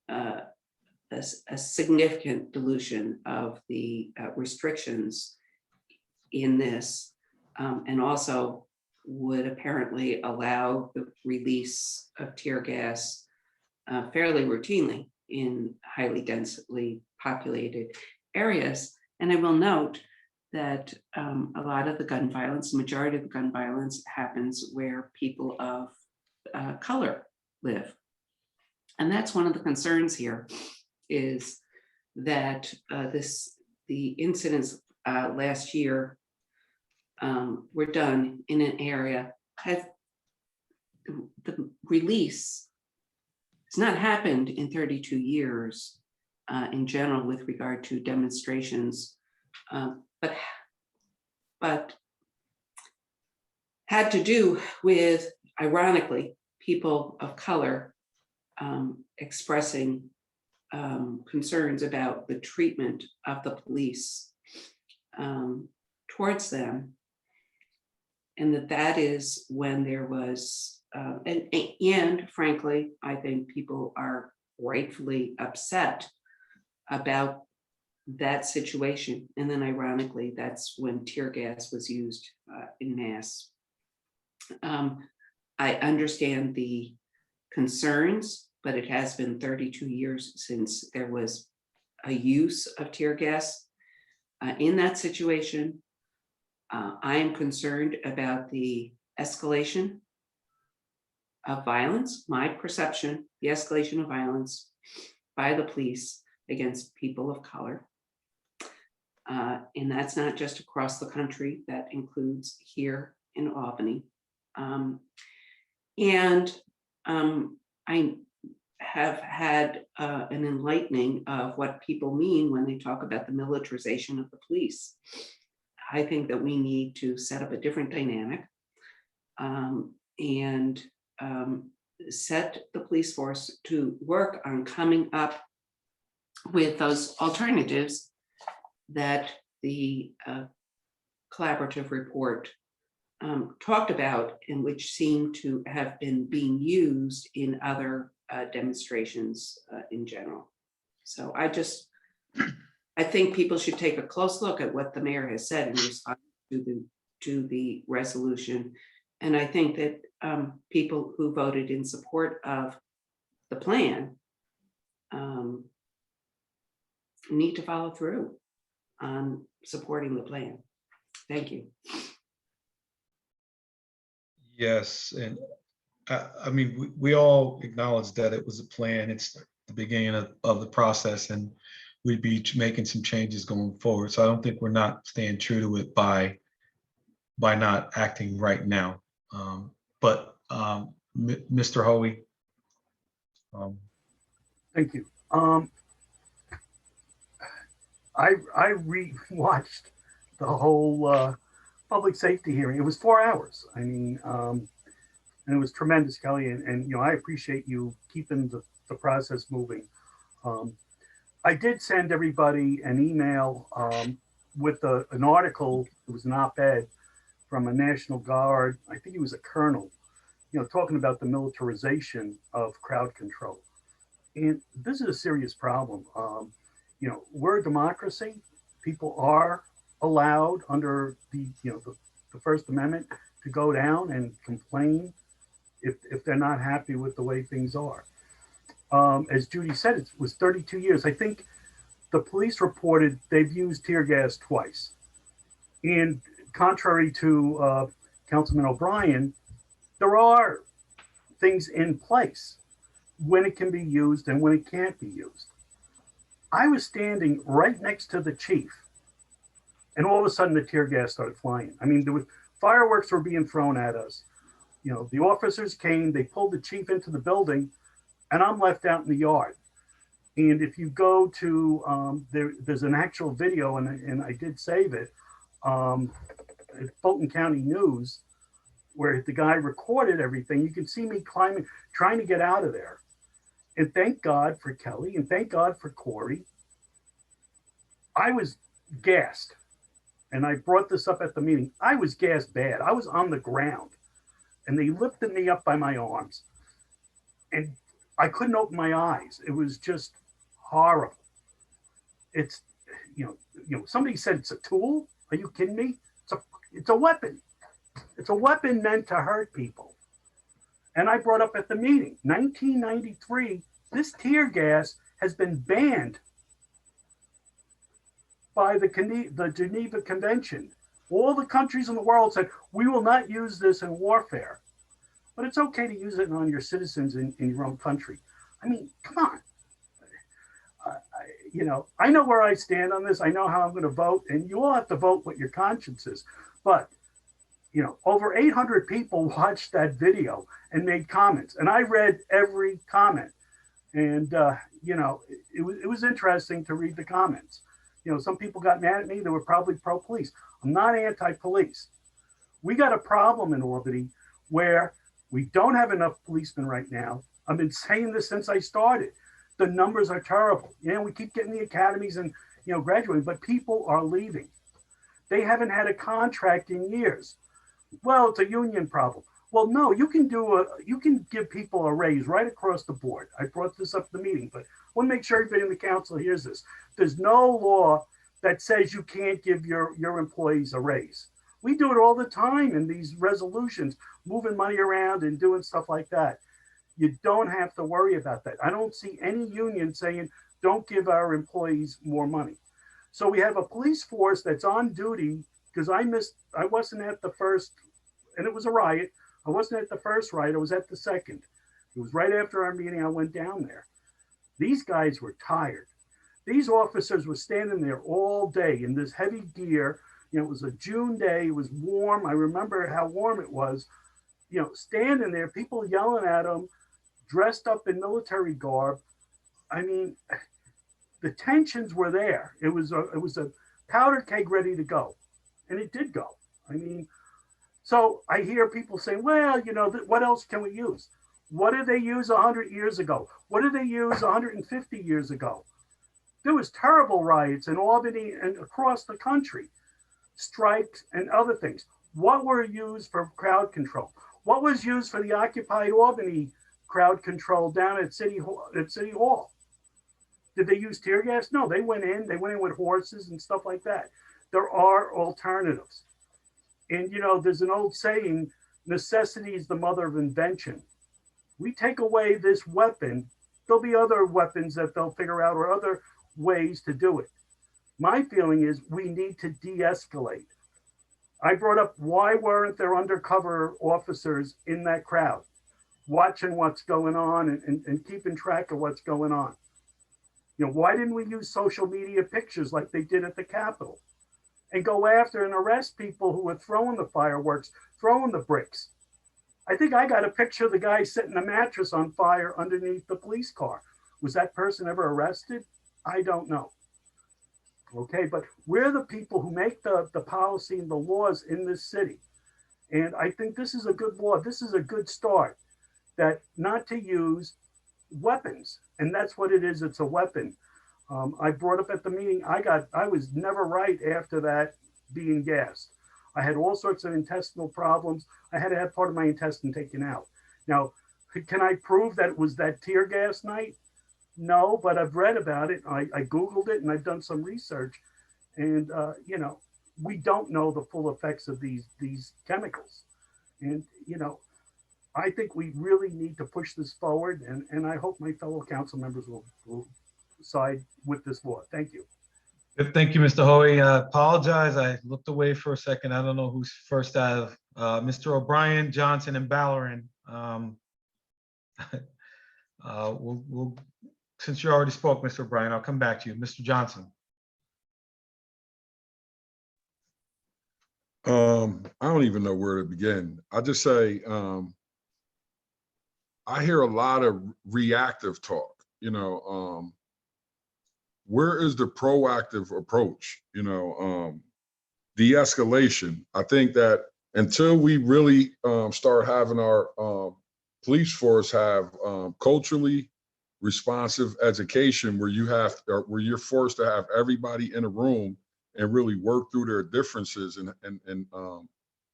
a significant dilution of the restrictions in this, and also would apparently allow the release of tear gas fairly routinely in highly densely populated areas. And I will note that a lot of the gun violence, the majority of the gun violence happens where people of color live. And that's one of the concerns here is that the incidents last year were done in an area, the release has not happened in 32 years in general with regard to demonstrations, but had to do with, ironically, people of color expressing concerns about the treatment of the police towards them. And that is when there was and frankly, I think people are rightfully upset about that situation. And then ironically, that's when tear gas was used in mass. I understand the concerns, but it has been 32 years since there was a use of tear gas in that situation. I am concerned about the escalation of violence, my perception, the escalation of violence by the police against people of color. And that's not just across the country, that includes here in Albany. I have had an enlightening of what people mean when they talk about the militarization of the police. I think that we need to set up a different dynamic and set the police force to work on coming up with those alternatives that the collaborative report talked about, and which seem to have been being used in other demonstrations in general. So I think people should take a close look at what the mayor has said in response to the resolution. And I think that people who voted in support of the plan need to follow through on supporting the plan. Thank you. Yes, and I mean, we all acknowledge that it was a plan. It's the beginning of the process, and we'd be making some changes going forward. So I don't think we're not staying true to it by not acting right now. But Mr. Hoey. Thank you. I re-watched the whole public safety hearing. It was 4 hours. I mean, and it was tremendous, Kelly. And you know, I appreciate you keeping the process moving. I did send everybody an email with an article. It was an op-ed from a National Guard. I think he was a colonel, you know, talking about the militarization of crowd control. And this is a serious problem. You know, we're a democracy. People are allowed under the First Amendment to go down and complain if they're not happy with the way things are. As Judy said, it was 32 years. I think the police reported they've used tear gas twice. And contrary to Councilman O'Brien, there are things in place when it can be used and when it can't be used. I was standing right next to the chief, and all of a sudden the tear gas started flying. I mean, there was fireworks were being thrown at us. You know, the officers came, they pulled the chief into the building, and I'm left out in the yard. And if you go to, there's an actual video, and I did save it, at Fulton County News, where the guy recorded everything. You can see me climbing, trying to get out of there. And thank God for Kelly, and thank God for Corey. I was gassed, and I brought this up at the meeting. I was gassed bad. I was on the ground, and they lifted me up by my arms, and I couldn't open my eyes. It was just horrible. It's, you know, somebody said it's a tool. Are you kidding me? It's a weapon. It's a weapon meant to hurt people. And I brought up at the meeting, 1993, this tear gas has been banned by the Geneva Convention. All the countries in the world said, we will not use this in warfare. But it's okay to use it on your citizens in your own country. I mean, come on. You know, I know where I stand on this. I know how I'm going to vote, and you all have to vote what your conscience is. But you know, over 800 people watched that video and made comments, and I read every comment. And you know, it was interesting to read the comments. You know, some people got mad at me. They were probably pro-police. I'm not anti-police. We got a problem in Albany where we don't have enough policemen right now. I've been saying this since I started. The numbers are terrible. You know, we keep getting the academies and, you know, graduating, but people are leaving. They haven't had a contract in years. Well, it's a union problem. Well, no, you can give people a raise right across the board. I brought this up in the meeting, but I want to make sure everybody in the council hears this. There's no law that says you can't give your employees a raise. We do it all the time in these resolutions, moving money around and doing stuff like that. You don't have to worry about that. I don't see any union saying, don't give our employees more money. So we have a police force that's on duty, because I wasn't at the first, and it was a riot. I wasn't at the first riot, I was at the second. It was right after our meeting, I went down there. These guys were tired. These officers were standing there all day in this heavy gear. You know, it was a June day, it was warm. I remember how warm it was. You know, standing there, people yelling at them, dressed up in military garb. I mean, the tensions were there. It was a powder keg ready to go, and it did go. I mean, so I hear people saying, well, you know, what else can we use? What did they use 100 years ago? What did they use 150 years ago? There was terrible riots in Albany and across the country, strikes and other things. What were used for crowd control? What was used for the occupied Albany crowd control down at City Hall? Did they use tear gas? No, they went in with horses and stuff like that. There are alternatives. And, you know, there's an old saying, necessity is the mother of invention. We take away this weapon, there'll be other weapons that they'll figure out or other ways to do it. My feeling is we need to de-escalate. I brought up, why weren't there undercover officers in that crowd, watching what's going on and keeping track of what's going on? You know, why didn't we use social media pictures like they did at the Capitol and go after and arrest people who were throwing the fireworks, throwing the bricks? I think I got a picture of the guy setting a mattress on fire underneath the police car. Was that person ever arrested? I don't know. Okay, but we're the people who make the policy and the laws in this city. And I think this is a good law. This is a good start, that not to use weapons. And that's what it is. It's a weapon. I brought up at the meeting, I was never right after that being gassed. I had all sorts of intestinal problems. I had to have part of my intestine taken out. Now, can I prove that it was that tear gas night? No, but I've read about it. I Googled it and I've done some research. And, you know, we don't know the full effects of these chemicals. And, you know, I think we really need to push this forward. And I hope my fellow council members will side with this law. Thank you. Thank you, Mr. Hoey. I apologize. I looked away for a second. I don't know who's first out of Mr. O'Brien, Johnson, and Ballerin. We'll since you already spoke, Mr. O'Brien, I'll come back to you. Mr. Johnson. I don't even know where to begin. I'll just say, I hear a lot of reactive talk, you know, where is the proactive approach? You know, de-escalation. I think that until we really start having our police force have culturally responsive education, where you're forced to have everybody in a room and really work through their differences and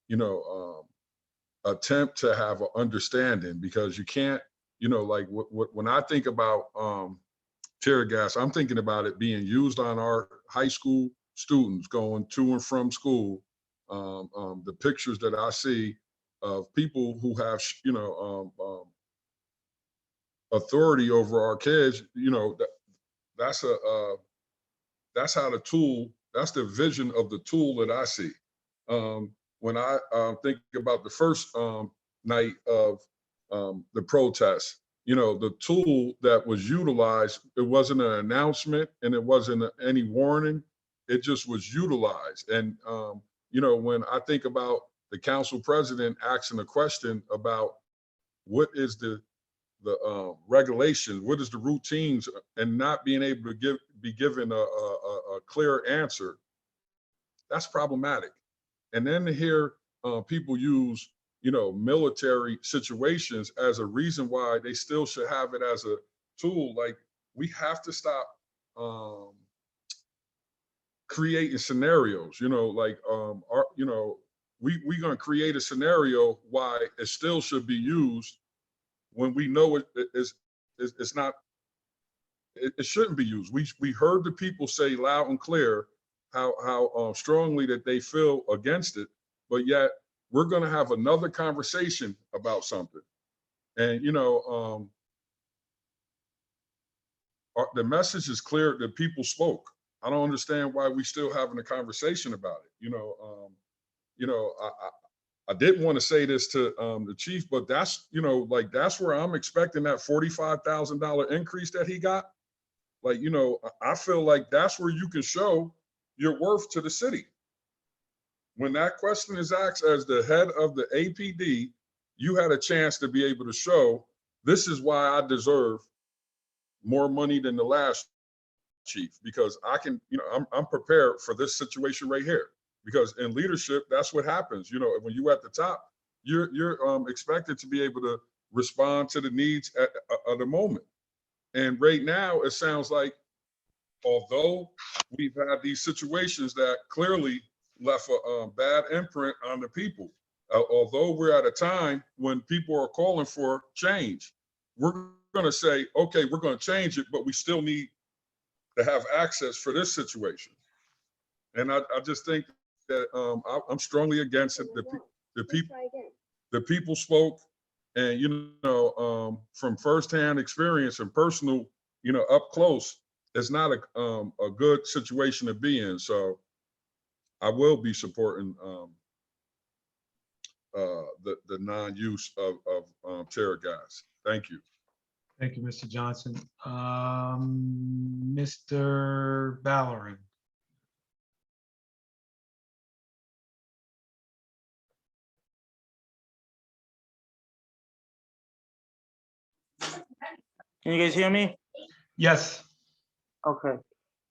you know, attempt to have an understanding, because you can't, you know, like when I think about tear gas, I'm thinking about it being used on our high school students going to and from school. The pictures that I see of people who have, you know, authority over our kids, you know, that's how the tool, that's the vision of the tool that I see. When I think about the first night of the protest, you know, the tool that was utilized, it wasn't an announcement and it wasn't any warning. It just was utilized. And, you know, when I think about the council president asking a question about what is the regulations, what is the routines, and not being able to be given a clear answer, that's problematic. And then to hear people use, you know, military situations as a reason why they still should have it as a tool, like, we have to stop creating scenarios, you know, like, you know, we're gonna create a scenario why it still should be used when we know it's not, it shouldn't be used. We heard the people say loud and clear how strongly that they feel against it, but yet we're gonna have another conversation about something. And, you know, the message is clear that people spoke. I don't understand why we still having a conversation about it. You know, I didn't want to say this to the chief, but that's, you know, like, that's where I'm expecting that $45,000 increase that he got. Like, you know, I feel like that's where you can show your worth to the city. When that question is asked as the head of the APD, you had a chance to be able to show, this is why I deserve more money than the last chief, because I can, you know, I'm prepared for this situation right here. Because in leadership, that's what happens. You know, when you at the top, you're expected to be able to respond to the needs at the moment. And right now, it sounds like, although we've had these situations that clearly left a bad imprint on the people, although we're at a time when people are calling for change, we're going to say, okay, we're going to change it, but we still need to have access for this situation. And I just think that I'm strongly against it. The people spoke, and, you know, from firsthand experience and personal, you know, up close, it's not a good situation to be in. So I will be supporting the non-use of tear gas. Thank you. Thank you, Mr. Johnson. Mr. Ballerin. Can you guys hear me? Yes. Okay.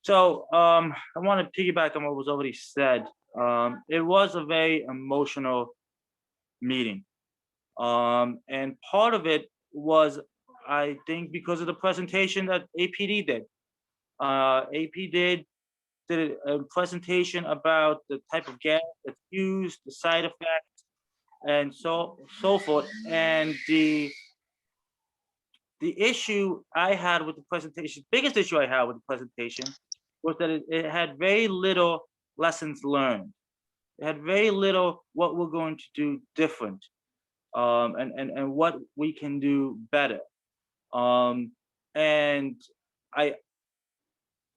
So I want to piggyback on what was already said. It was a very emotional meeting. And part of it was, I think, because of the presentation that APD did. AP did a presentation about the type of gas that's used, the side effects, and so forth. And the issue I had with the presentation, biggest issue I had with the presentation, was that it had very little lessons learned. It had very little what we're going to do different, and what we can do better. And in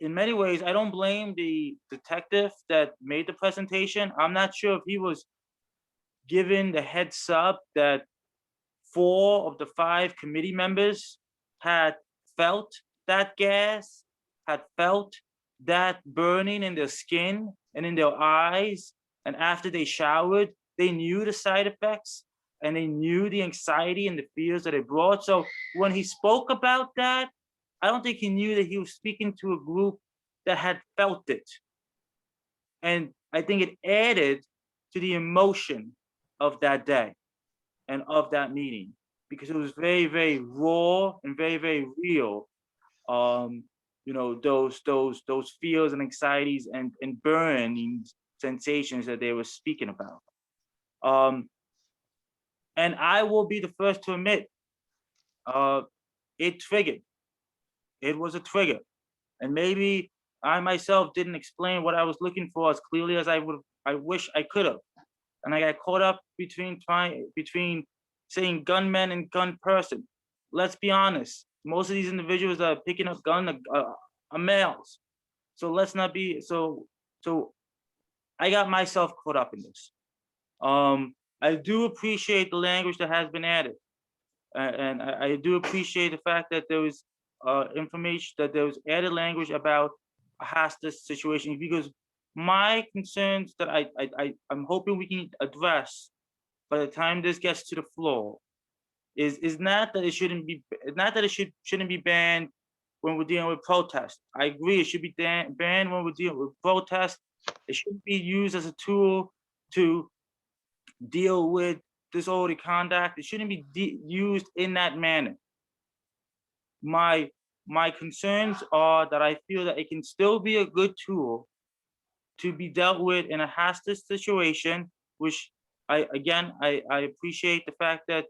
many ways, I don't blame the detective that made the presentation. I'm not sure if he was given the heads up that 4 of the 5 committee members had felt that gas, had felt that burning in their skin and in their eyes. And after they showered, they knew the side effects and they knew the anxiety and the fears that it brought. So when he spoke about that, I don't think he knew that he was speaking to a group that had felt it. And I think it added to the emotion of that day and of that meeting, because it was very, very raw and very, very real. You know, those fears and anxieties and burning sensations that they were speaking about. And I will be the first to admit, it triggered. It was a trigger. And maybe I myself didn't explain what I was looking for as clearly as I wish I could have. And I got caught up between saying gunman and gun person. Let's be honest. Most of these individuals that are picking up gun are males. So let's not be so I got myself caught up in this. I do appreciate the language that has been added. And I do appreciate the fact that there was information, that there was added language about a hostage situation, because my concerns that I'm hoping we can address by the time this gets to the floor is not that it shouldn't be, not that it shouldn't be banned when we're dealing with protests. I agree, it should be banned when we're dealing with protests. It shouldn't be used as a tool to deal with disorderly conduct. It shouldn't be used in that manner. My concerns are that I feel that it can still be a good tool to be dealt with in a hostage situation, which I appreciate the fact that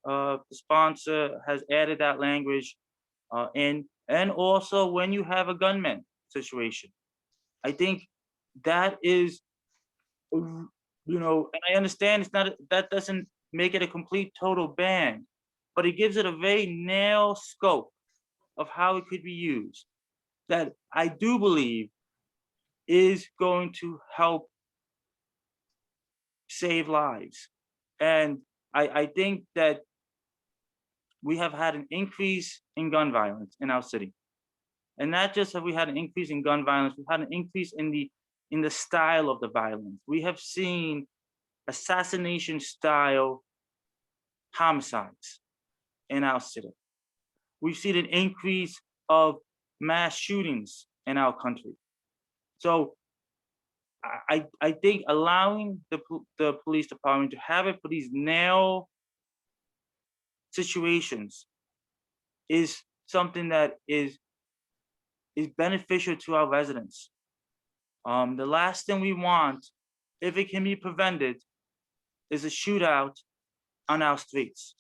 the sponsor has added that language in, and also when you have a gunman situation. I think that is, and I understand it's not, that doesn't make it a complete total ban, but it gives it a very narrow scope of how it could be used that I do believe is going to help save lives. And I think that we have had an increase in gun violence in our city. And not just have we had an increase in gun violence, we've had an increase in the style of the violence. We have seen assassination style homicides in our city. We've seen an increase of mass shootings in our country. So I think allowing the police department to have it for these narrow situations is something that is beneficial to our residents. The last thing we want, if it can be prevented, is a shootout on our streets.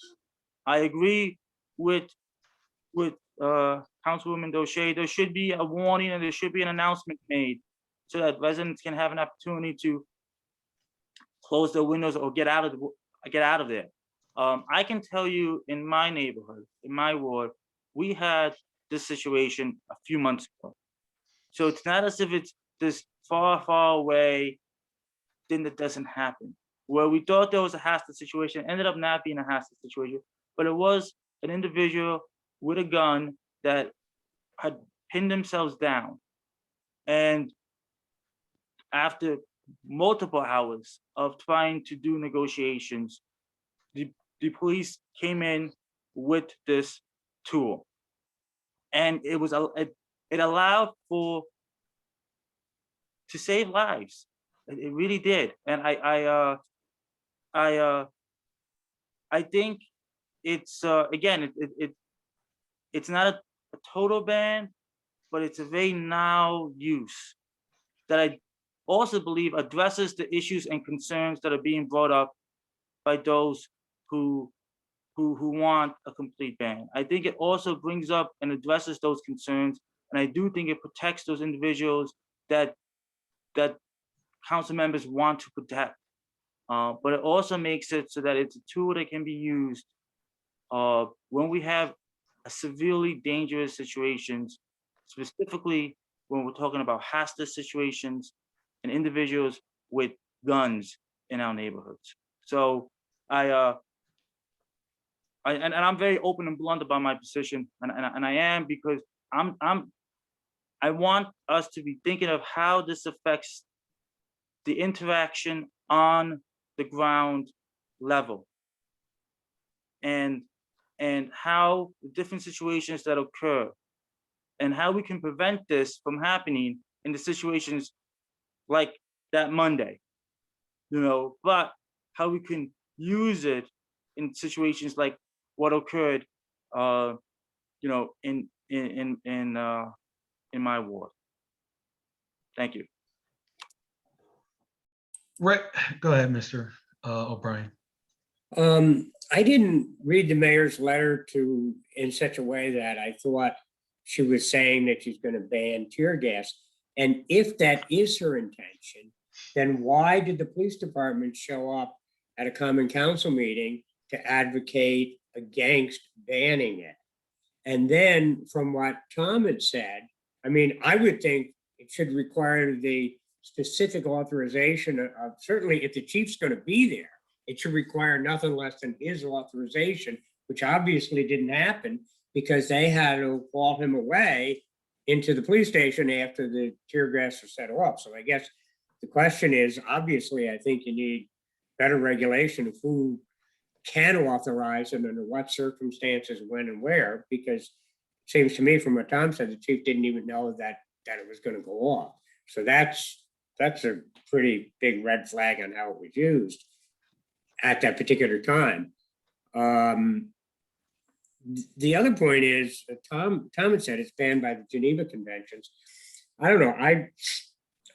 I agree with Councilwoman Doche. There should be a warning and there should be an announcement made so that residents can have an opportunity to close their windows or get out of there. I can tell you in my neighborhood, in my ward, we had this situation a few months ago. So it's not as if it's this far, far away thing that doesn't happen. Where we thought there was a hostage situation, ended up not being a hostage situation, but it was an individual with a gun that had pinned themselves down. And after multiple hours of trying to do negotiations, the police came in with this tool. And it allowed to save lives. It really did. And I think it's again, it's not a total ban, but it's a very now use that I also believe addresses the issues and concerns that are being brought up by those who want a complete ban. I think it also brings up and addresses those concerns, and I do think it protects those individuals that council members want to protect. But it also makes it so that it's a tool that can be used when we have a severely dangerous situations, specifically when we're talking about hostage situations and individuals with guns in our neighborhoods. So and I'm very open and blunt about my position, and I am, because I want us to be thinking of how this affects the interaction on the ground level, and how the different situations that occur, and how we can prevent this from happening in the situations like that Monday, but how we can use it in situations like what occurred, in my ward. Thank you. Right, go ahead, Mr. O'Brien. I didn't read the mayor's letter in such a way that I thought she was saying that she's going to ban tear gas. And if that is her intention, then why did the police department show up at a common council meeting to advocate against banning it? And then from what Tom had said, I mean, I would think it should require the specific authorization of, certainly if the chief's going to be there, it should require nothing less than his authorization, which obviously didn't happen because they had to haul him away into the police station after the tear gas was set off. So I guess the question is, obviously, I think you need better regulation of who can authorize and under what circumstances, when and where, because it seems to me from what Tom said, the chief didn't even know that it was going to go off. So that's a pretty big red flag on how it was used at that particular time. The other point is, Tom had said it's banned by the Geneva Conventions. I don't know.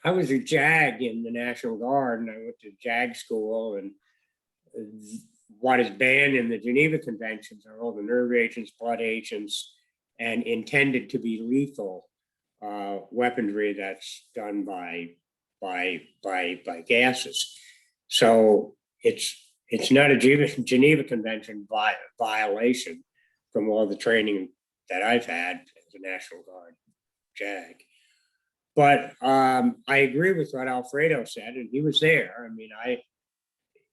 I was a JAG in the National Guard, and I went to JAG school, and what is banned in the Geneva Conventions are all the nerve agents, blood agents, and intended to be lethal weaponry that's done by gases. So it's not a Geneva Convention violation from all the training that I've had as a National Guard JAG. But I agree with what Alfredo said, and he was there. I mean,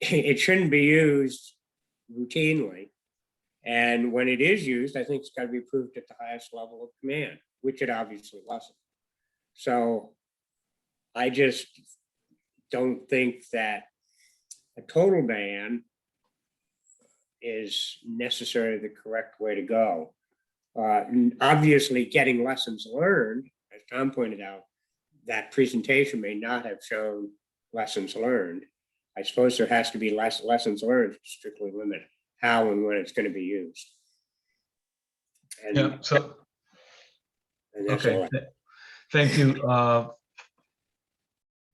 it shouldn't be used routinely. And when it is used, I think it's got to be proved at the highest level of command, which it obviously wasn't. So I just don't think that a total ban is necessarily the correct way to go. Obviously, getting lessons learned, as Tom pointed out, that presentation may not have shown lessons learned. I suppose there has to be lessons learned to strictly limit how and when it's going to be used. And, Yeah, so, and that's okay, all. thank you,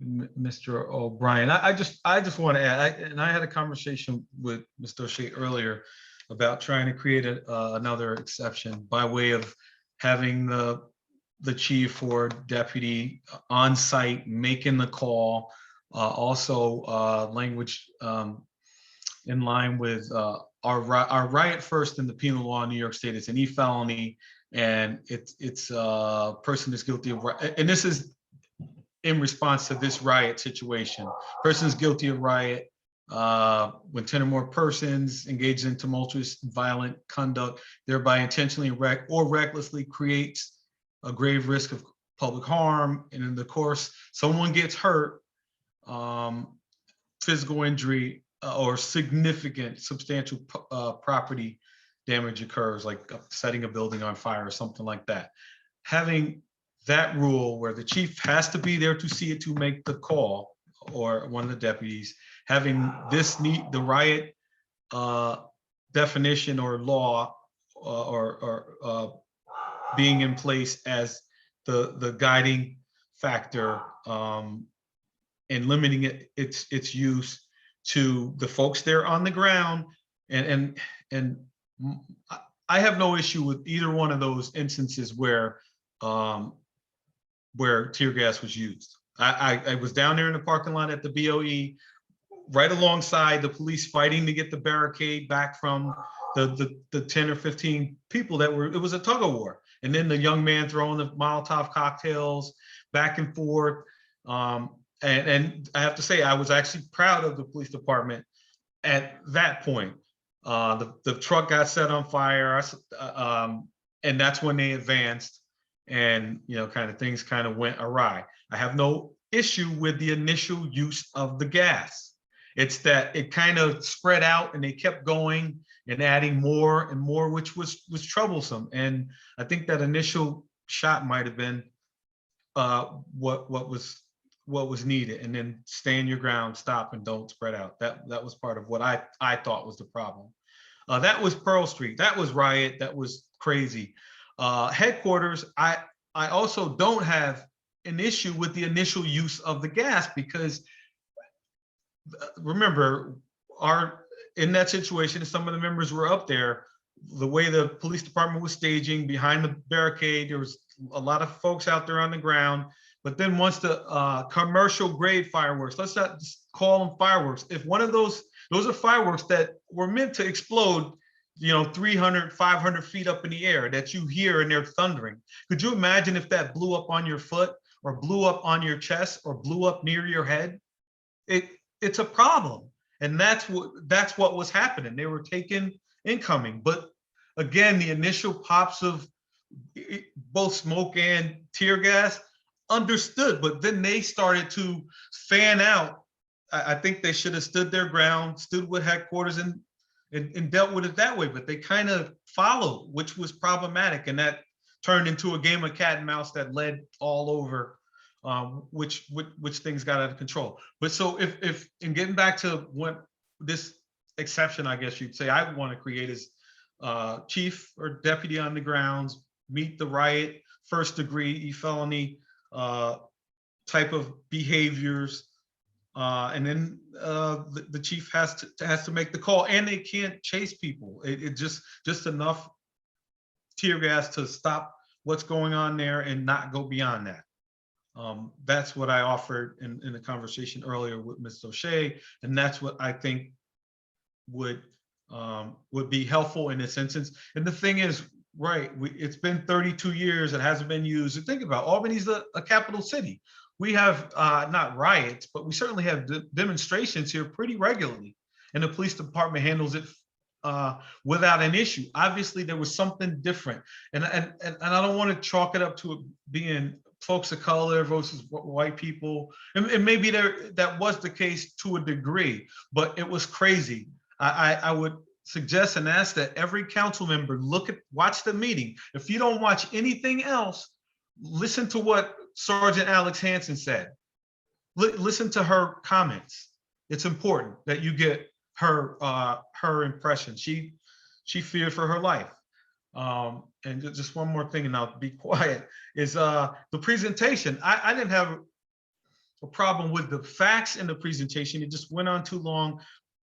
Mr. O'Brien. I just want to add, and I had a conversation with Mr. O'Shea earlier about trying to create another exception by way of having the chief or deputy on site making the call. Also, language in line with our riot first in the penal law in New York State. It's an e-felony, and it's a person is guilty of, and this is in response to this riot situation. Person is guilty of riot when 10 or more persons engage in tumultuous violent conduct, thereby intentionally or recklessly creates a grave risk of public harm, and in the course someone gets hurt, physical injury or significant substantial property damage occurs, like setting a building on fire or something like that. Having that rule where the chief has to be there to see it, to make the call, or one of the deputies, having the riot definition or law or being in place as the guiding factor, and limiting its use to the folks there on the ground. And I have no issue with either one of those instances where tear gas was used. I was down there in the parking lot at the BOE, right alongside the police fighting to get the barricade back from the 10 or 15 people that were, it was a tug of war. And then the young man throwing the Molotov cocktails back and forth. And I have to say, I was actually proud of the police department at that point. The truck got set on fire, and that's when they advanced, and kind of things kind of went awry. I have no issue with the initial use of the gas. It's that it kind of spread out and they kept going and adding more and more, which was troublesome. And I think that initial shot might have been what was needed, and then stand your ground, stop, and don't spread out. That was part of what I thought was the problem. That was Pearl Street. That was riot. That was crazy. Headquarters, I also don't have an issue with the initial use of the gas, because remember, in that situation, some of the members were up there, the way the police department was staging behind the barricade, there was a lot of folks out there on the ground. But then once the commercial grade fireworks, let's not just call them fireworks. If one of those are fireworks that were meant to explode, 300, 500 feet up in the air, that you hear and they're thundering. Could you imagine if that blew up on your foot, or blew up on your chest, or blew up near your head? It's a problem. And that's what was happening. They were taking incoming. But again, the initial pops of both smoke and tear gas, understood, but then they started to fan out. I think they should have stood their ground, stood with headquarters and dealt with it that way, but they kind of followed, which was problematic, and that turned into a game of cat and mouse that led all over, which things got out of control. But so if in getting back to what this exception, I guess you'd say, I want to create is chief or deputy on the grounds, meet the riot, first degree felony type of behaviors, And then the chief has to make the call, and they can't chase people. It just enough tear gas to stop what's going on there and not go beyond that. That's what I offered in the conversation earlier with Ms. O'Shea, and that's what I think would be helpful in this instance. And the thing is, right, it's been 32 years, it hasn't been used. And think about Albany's a capital city. We have not riots, but we certainly have demonstrations here pretty regularly, and the police department handles it without an issue. Obviously, there was something different, and I don't want to chalk it up to it being folks of color versus white people, and maybe that was the case to a degree, but it was crazy. I would suggest and ask that every council member watch the meeting. If you don't watch anything else, listen to what Sergeant Alex Hansen said. Listen to her comments. It's important that you get her impression. She feared for her life. And just one more thing, and I'll be quiet, is the presentation. I didn't have a problem with the facts in the presentation. It just went on too long.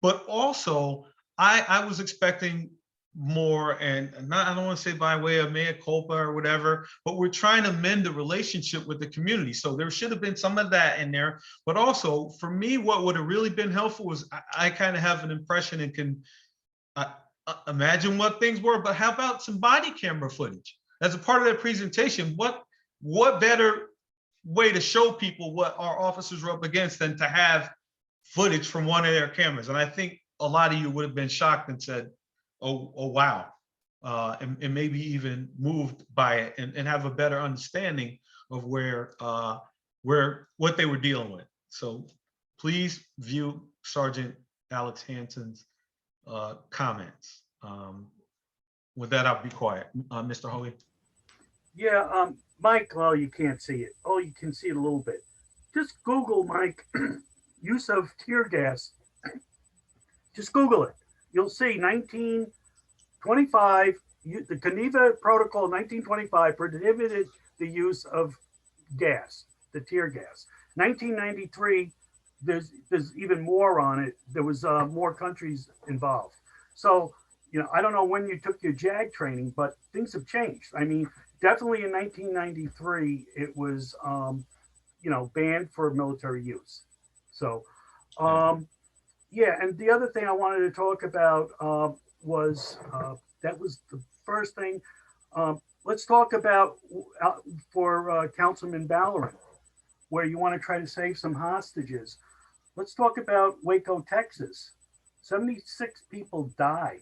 But also, I was expecting more, and I don't want to say by way of mea culpa or whatever, but we're trying to mend the relationship with the community. So there should have been some of that in there. But also, for me, what would have really been helpful was I kind of have an impression and can imagine what things were, but how about some body camera footage as a part of that presentation? What better way to show people what our officers were up against than to have footage from one of their cameras? And I think a lot of you would have been shocked and said, oh wow, and maybe even moved by it and have a better understanding of what they were dealing with. So please view Sergeant Alex Hansen's comments. With that, I'll be quiet. Mr. Holy. Yeah, Mike, well, you can't see it. Oh, you can see it a little bit. Just Google, Mike, use of tear gas. Just Google it. You'll see 1925, the Geneva Protocol 1925 prohibited the use of gas, the tear gas. 1993, there's even more on it. There was more countries involved. So, I don't know when you took your JAG training, but things have changed. I mean, definitely in 1993, it was, banned for military use. So, yeah, and the other thing I wanted to talk about was that was the first thing. Let's talk about for Councilman Ballerin, where you want to try to save some hostages. Let's talk about Waco, Texas. 76 people died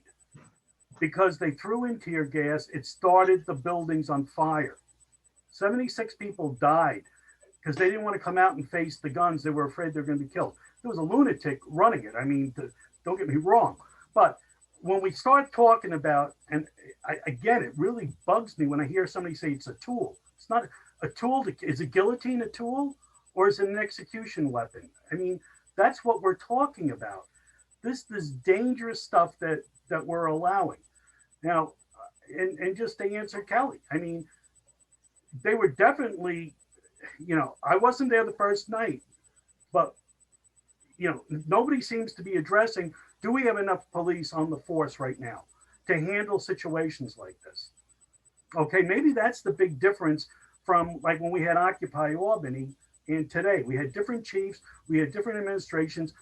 because they threw in tear gas. It started the buildings on fire. 76 people died because they didn't want to come out and face the guns. They were afraid they're going to be killed. There was a lunatic running it. I mean, don't get me wrong. But when we start talking about, and again, it really bugs me when I hear somebody say it's a tool. It's not a tool. Is a guillotine a tool, or is it an execution weapon? I mean, that's what we're talking about. This dangerous stuff that we're allowing. Now, and just to answer Kelly, I mean, they were definitely, I wasn't there the first night, but nobody seems to be addressing, do we have enough police on the force right now to handle situations like this? Okay, maybe that's the big difference from like when we had Occupy Albany and today. We had different chiefs, we had different administrations.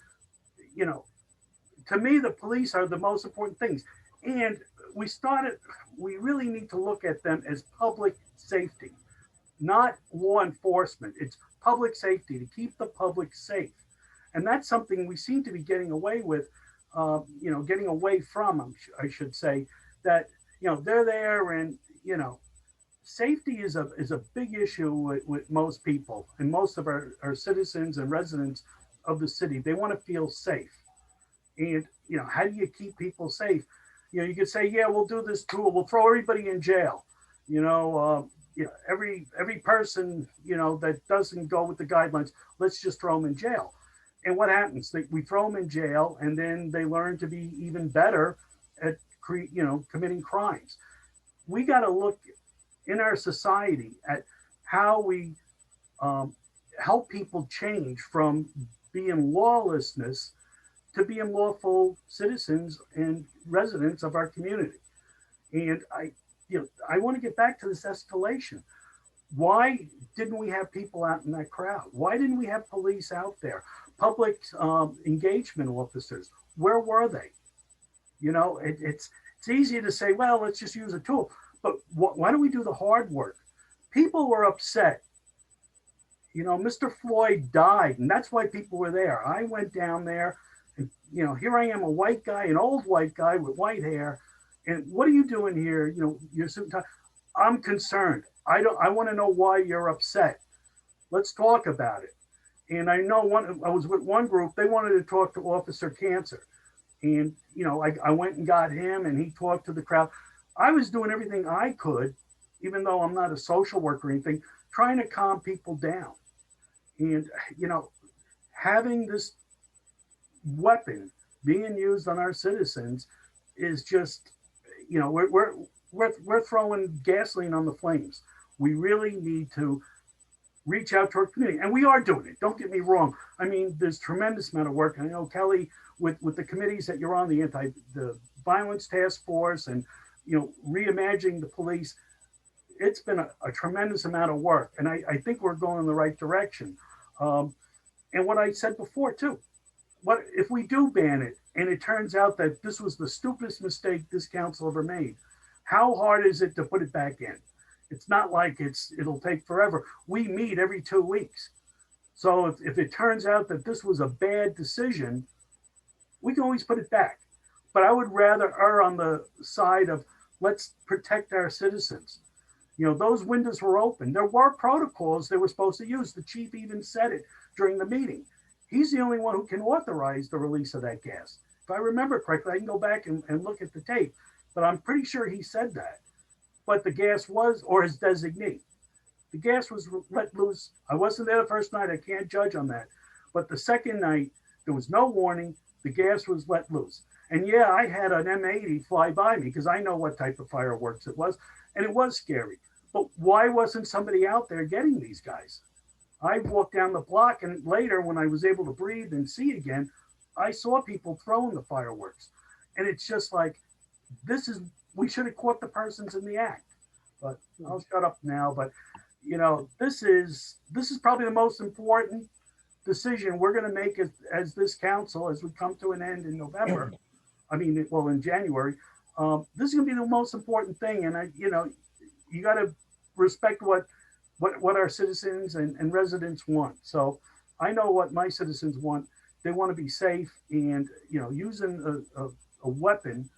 To me, the police are the most important things. And we really need to look at them as public safety, not law enforcement. It's public safety, to keep the public safe. And that's something we seem to be getting away with, getting away from, I should say, that, they're there and, safety is a big issue with most people and most of our citizens and residents of the city. They want to feel safe. And, how do you keep people safe? You could say, yeah, we'll do this tool. We'll throw everybody in jail. Every person, that doesn't go with the guidelines, let's just throw them in jail. And what happens? We throw them in jail, and then they learn to be even better at, committing crimes. We got to look in our society at how we help people change from being lawlessness to being lawful citizens and residents of our community. And I want to get back to this escalation. Why didn't we have people out in that crowd? Why didn't we have police out there? Public engagement officers, where were they? It's easy to say, well, let's just use a tool. But why don't we do the hard work? People were upset. Mr. Floyd died, and that's why people were there. I went down there, and here I am, a white guy, an old white guy with white hair. And what are you doing here? You're suit and tie. I'm concerned. I want to know why you're upset. Let's talk about it. And I know I was with one group, they wanted to talk to Officer Cancer. And, I went and got him and he talked to the crowd. I was doing everything I could, even though I'm not a social worker or anything, trying to calm people down. And, having this weapon being used on our citizens is just, we're throwing gasoline on the flames. We really need to reach out to our community, and we are doing it. Don't get me wrong. I mean, there's tremendous amount of work. I know, Kelly, with the committees that you're on, the violence task force, and reimagining the police, it's been a tremendous amount of work, and I think we're going in the right direction. And what I said before too, what if we do ban it, and it turns out that this was the stupidest mistake this council ever made? How hard is it to put it back in? It's not like it'll take forever. We meet every 2 weeks. So if it turns out that this was a bad decision, we can always put it back. But I would rather err on the side of let's protect our citizens. Those windows were open. There were protocols they were supposed to use. The chief even said it during the meeting. He's the only one who can authorize the release of that gas. If I remember correctly, I can go back and look at the tape, but I'm pretty sure he said that. But the gas was, or his designee, the gas was let loose. I wasn't there the first night. I can't judge on that. But the second night, there was no warning. The gas was let loose. And yeah, I had an M80 fly by me because I know what type of fireworks it was. And it was scary. But why wasn't somebody out there getting these guys? I walked down the block, and later when I was able to breathe and see again, I saw people throwing the fireworks. And it's just like, we should have caught the persons in the act. But I'll shut up now. But this is probably the most important decision we're going to make as this council as we come to an end in November. In January. This is going to be the most important thing, and you got to respect what our citizens and residents want. So I know what my citizens want. They want to be safe, and using a weapon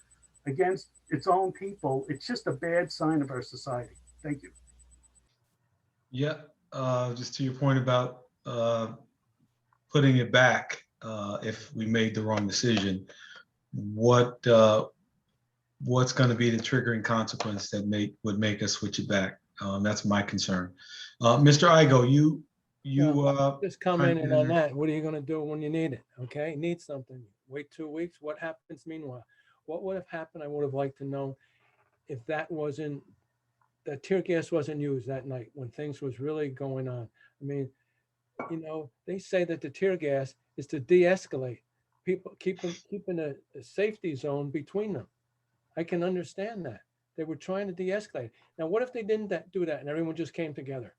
against its own people, it's just a bad sign of our society. Thank you. Yeah, just to your point about putting it back if we made the wrong decision, what's going to be the triggering consequence that would make us switch it back? That's my concern. Mr. Igo, you just commenting on that. What are you going to do when you need it? Okay, need something. Wait 2 weeks. What happens meanwhile? What would have happened? I would have liked to know if that tear gas wasn't used that night when things was really going on. I mean, they say that the tear gas is to de-escalate people, keeping a safety zone between them. I can understand that. They were trying to de-escalate. Now, what if they didn't do that and everyone just came together?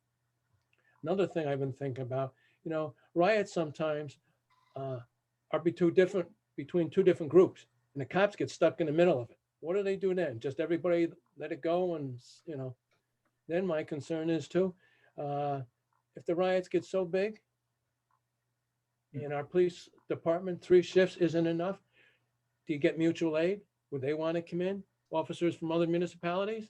Another thing I've been thinking about, riots sometimes are between two different groups, and the cops get stuck in the middle of it. What do they do then? Just everybody let it go, and then my concern is too, if the riots get so big and our police department 3 shifts isn't enough, do you get mutual aid? Would they want to come in? Officers from other municipalities?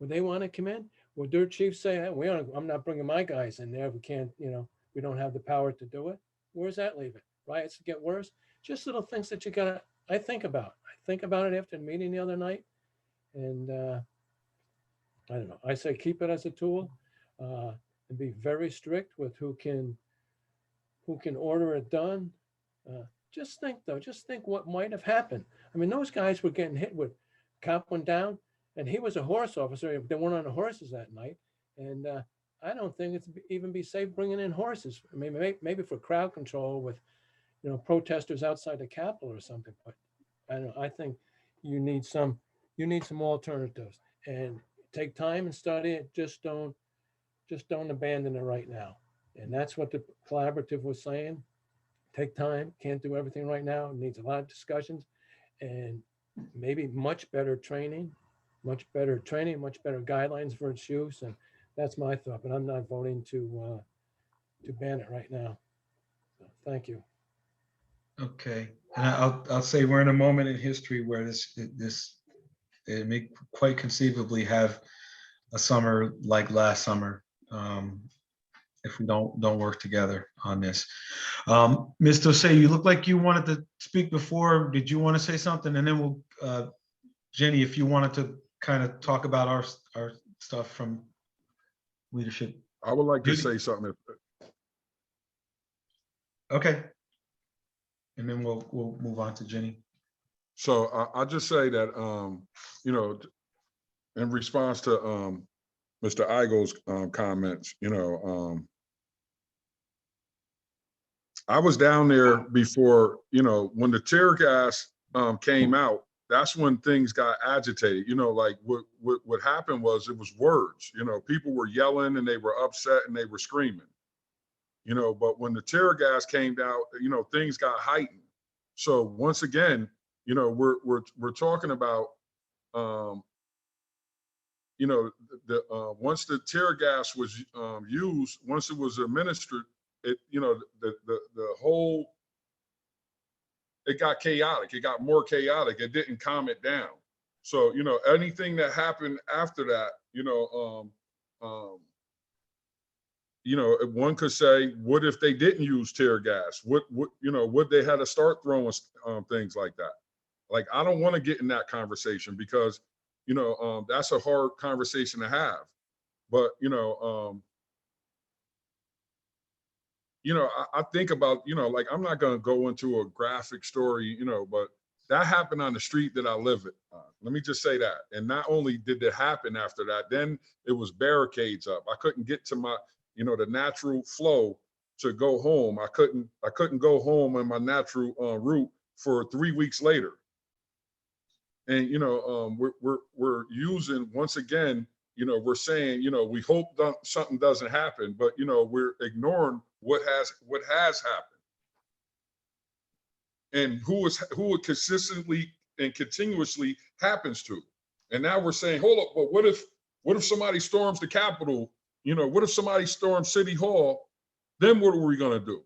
Would they want to come in? Would their chiefs say, hey, I'm not bringing my guys in there. We can't, we don't have the power to do it. Where's that leave it? Riots get worse. Just little things that I think about. I think about it after the meeting the other night. And I don't know. I say keep it as a tool and be very strict with who can order it done. Just think what might have happened. I mean, those guys were getting hit with, cop went down, and he was a horse officer. They weren't on the horses that night. And I don't think it's even be safe bringing in horses. Maybe for crowd control with, protesters outside the Capitol or something. But I don't know. I think you need some alternatives, and take time and study it. Just don't abandon it right now. And that's what the collaborative was saying. Take time. Can't do everything right now. It needs a lot of discussions, and maybe much better training, much better guidelines for its use. And that's my thought, but I'm not voting to ban it right now. So, thank you. Okay, and I'll say we're in a moment in history where it may quite conceivably have a summer like last summer, if we don't work together on this. Ms. Dosay, you look like you wanted to speak before. Did you want to say something? And then we'll, Jenny, if you wanted to kind of talk about our stuff from leadership. I would like to say something. Okay. And then we'll move on to Jenny. So I'll just say that, in response to Mr. Igo's comments, I was down there before, when the tear gas came out, that's when things got agitated. Like what happened was it was words, people were yelling and they were upset and they were screaming. But when the tear gas came out, things got heightened. So once again, we're talking about, once the tear gas was used, once it was administered, it, the whole, it got chaotic. It got more chaotic. It didn't calm it down. So, anything that happened after that, one could say, what if they didn't use tear gas? Would they had to start throwing things like that? Like, I don't want to get in that conversation because, that's a hard conversation to have. But, I think about, like, I'm not going to go into a graphic story, but that happened on the street that I live at. Let me just say that. And not only did it happen after that, then it was barricades up. I couldn't get to my, the natural flow to go home. I couldn't go home on my natural route for 3 weeks later. And, we're using, once again, we're saying, we hope something doesn't happen, but, we're ignoring what has happened. And who it consistently and continuously happens to. And now we're saying, hold up, but what if somebody storms the Capitol? What if somebody storms City Hall? Then what are we gonna do?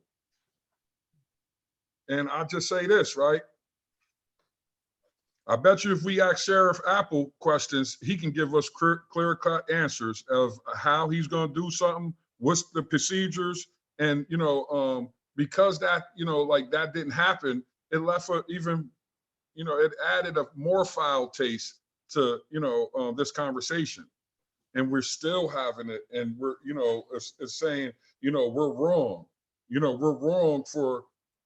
And I just say this, right? I bet you if we ask Sheriff Apple questions, he can give us clear-cut answers of how he's gonna do something, what's the procedures, and because that, like that didn't happen, it left even, it added a more foul taste to, this conversation. And we're still having it, and we're, it's saying, we're wrong. We're wrong for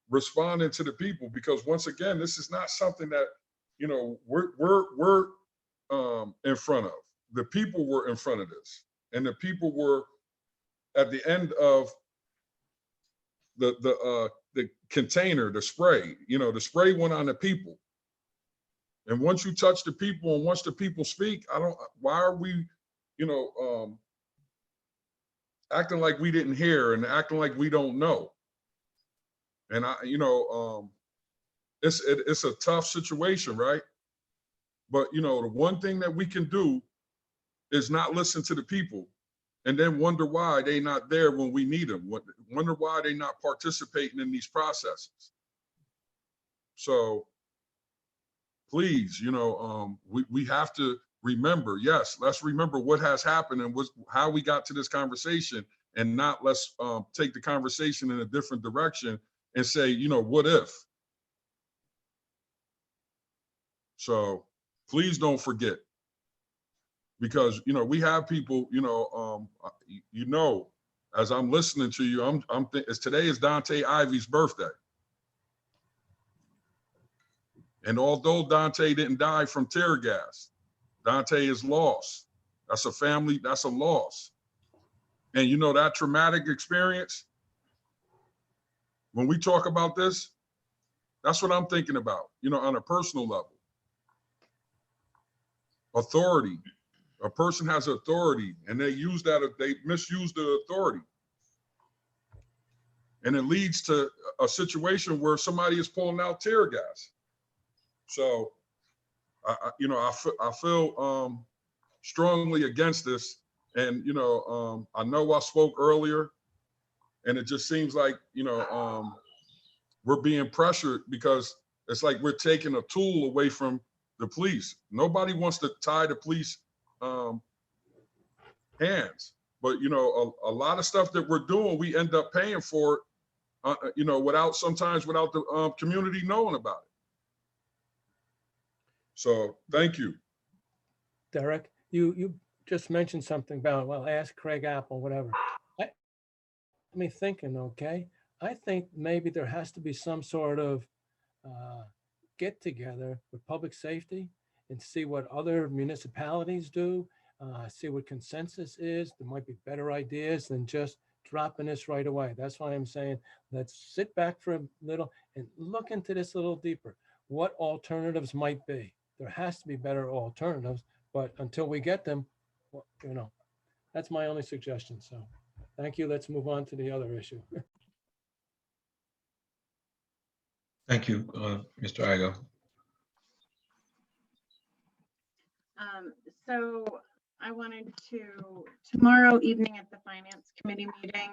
responding to the people, because once again, this is not something that, we're in front of. The people were in front of this, and the people were at the end of the container, the spray. The spray went on the people. And once you touch the people, and once the people speak, why are we, acting like we didn't hear and acting like we don't know? And it's a tough situation, right? But the one thing that we can do is not listen to the people and then wonder why they not there when we need them. Wonder why they not participating in these processes. So please, we have to remember, yes, let's remember what has happened and how we got to this conversation, and not let's take the conversation in a different direction and say, what if? So please don't forget, because, we have people, as I'm listening to you, today is Dante Ivy's birthday. And although Dante didn't die from tear gas, Dante is lost. That's a family, that's a loss. And you know, that traumatic experience, when we talk about this, that's what I'm thinking about, you know, on a personal level. Authority. A person has authority and they misuse the authority. And it leads to a situation where somebody is pulling out tear gas. So, you know, I feel strongly against this. And, you know I spoke earlier, and it just seems like, you know, we're being pressured because it's like we're taking a tool away from the police. Nobody wants to tie the police hands, but you know, a lot of stuff that we're doing, we end up paying for it, you know, sometimes without the community knowing about it. So thank you. Derek, you just mentioned something about, well, ask Craig Apple, whatever. Let me thinking, okay? I think maybe there has to be some sort of get together with public safety and see what other municipalities do, see what consensus is. There might be better ideas than just dropping this right away. That's why I'm saying, let's sit back for a little and look into this a little deeper. What alternatives might be? There has to be better alternatives, but until we get them, well, you know, that's my only suggestion. So thank you. Let's move on to the other issue. Thank you, Mr. Igo. So I wanted to, tomorrow evening at the Finance Committee meeting,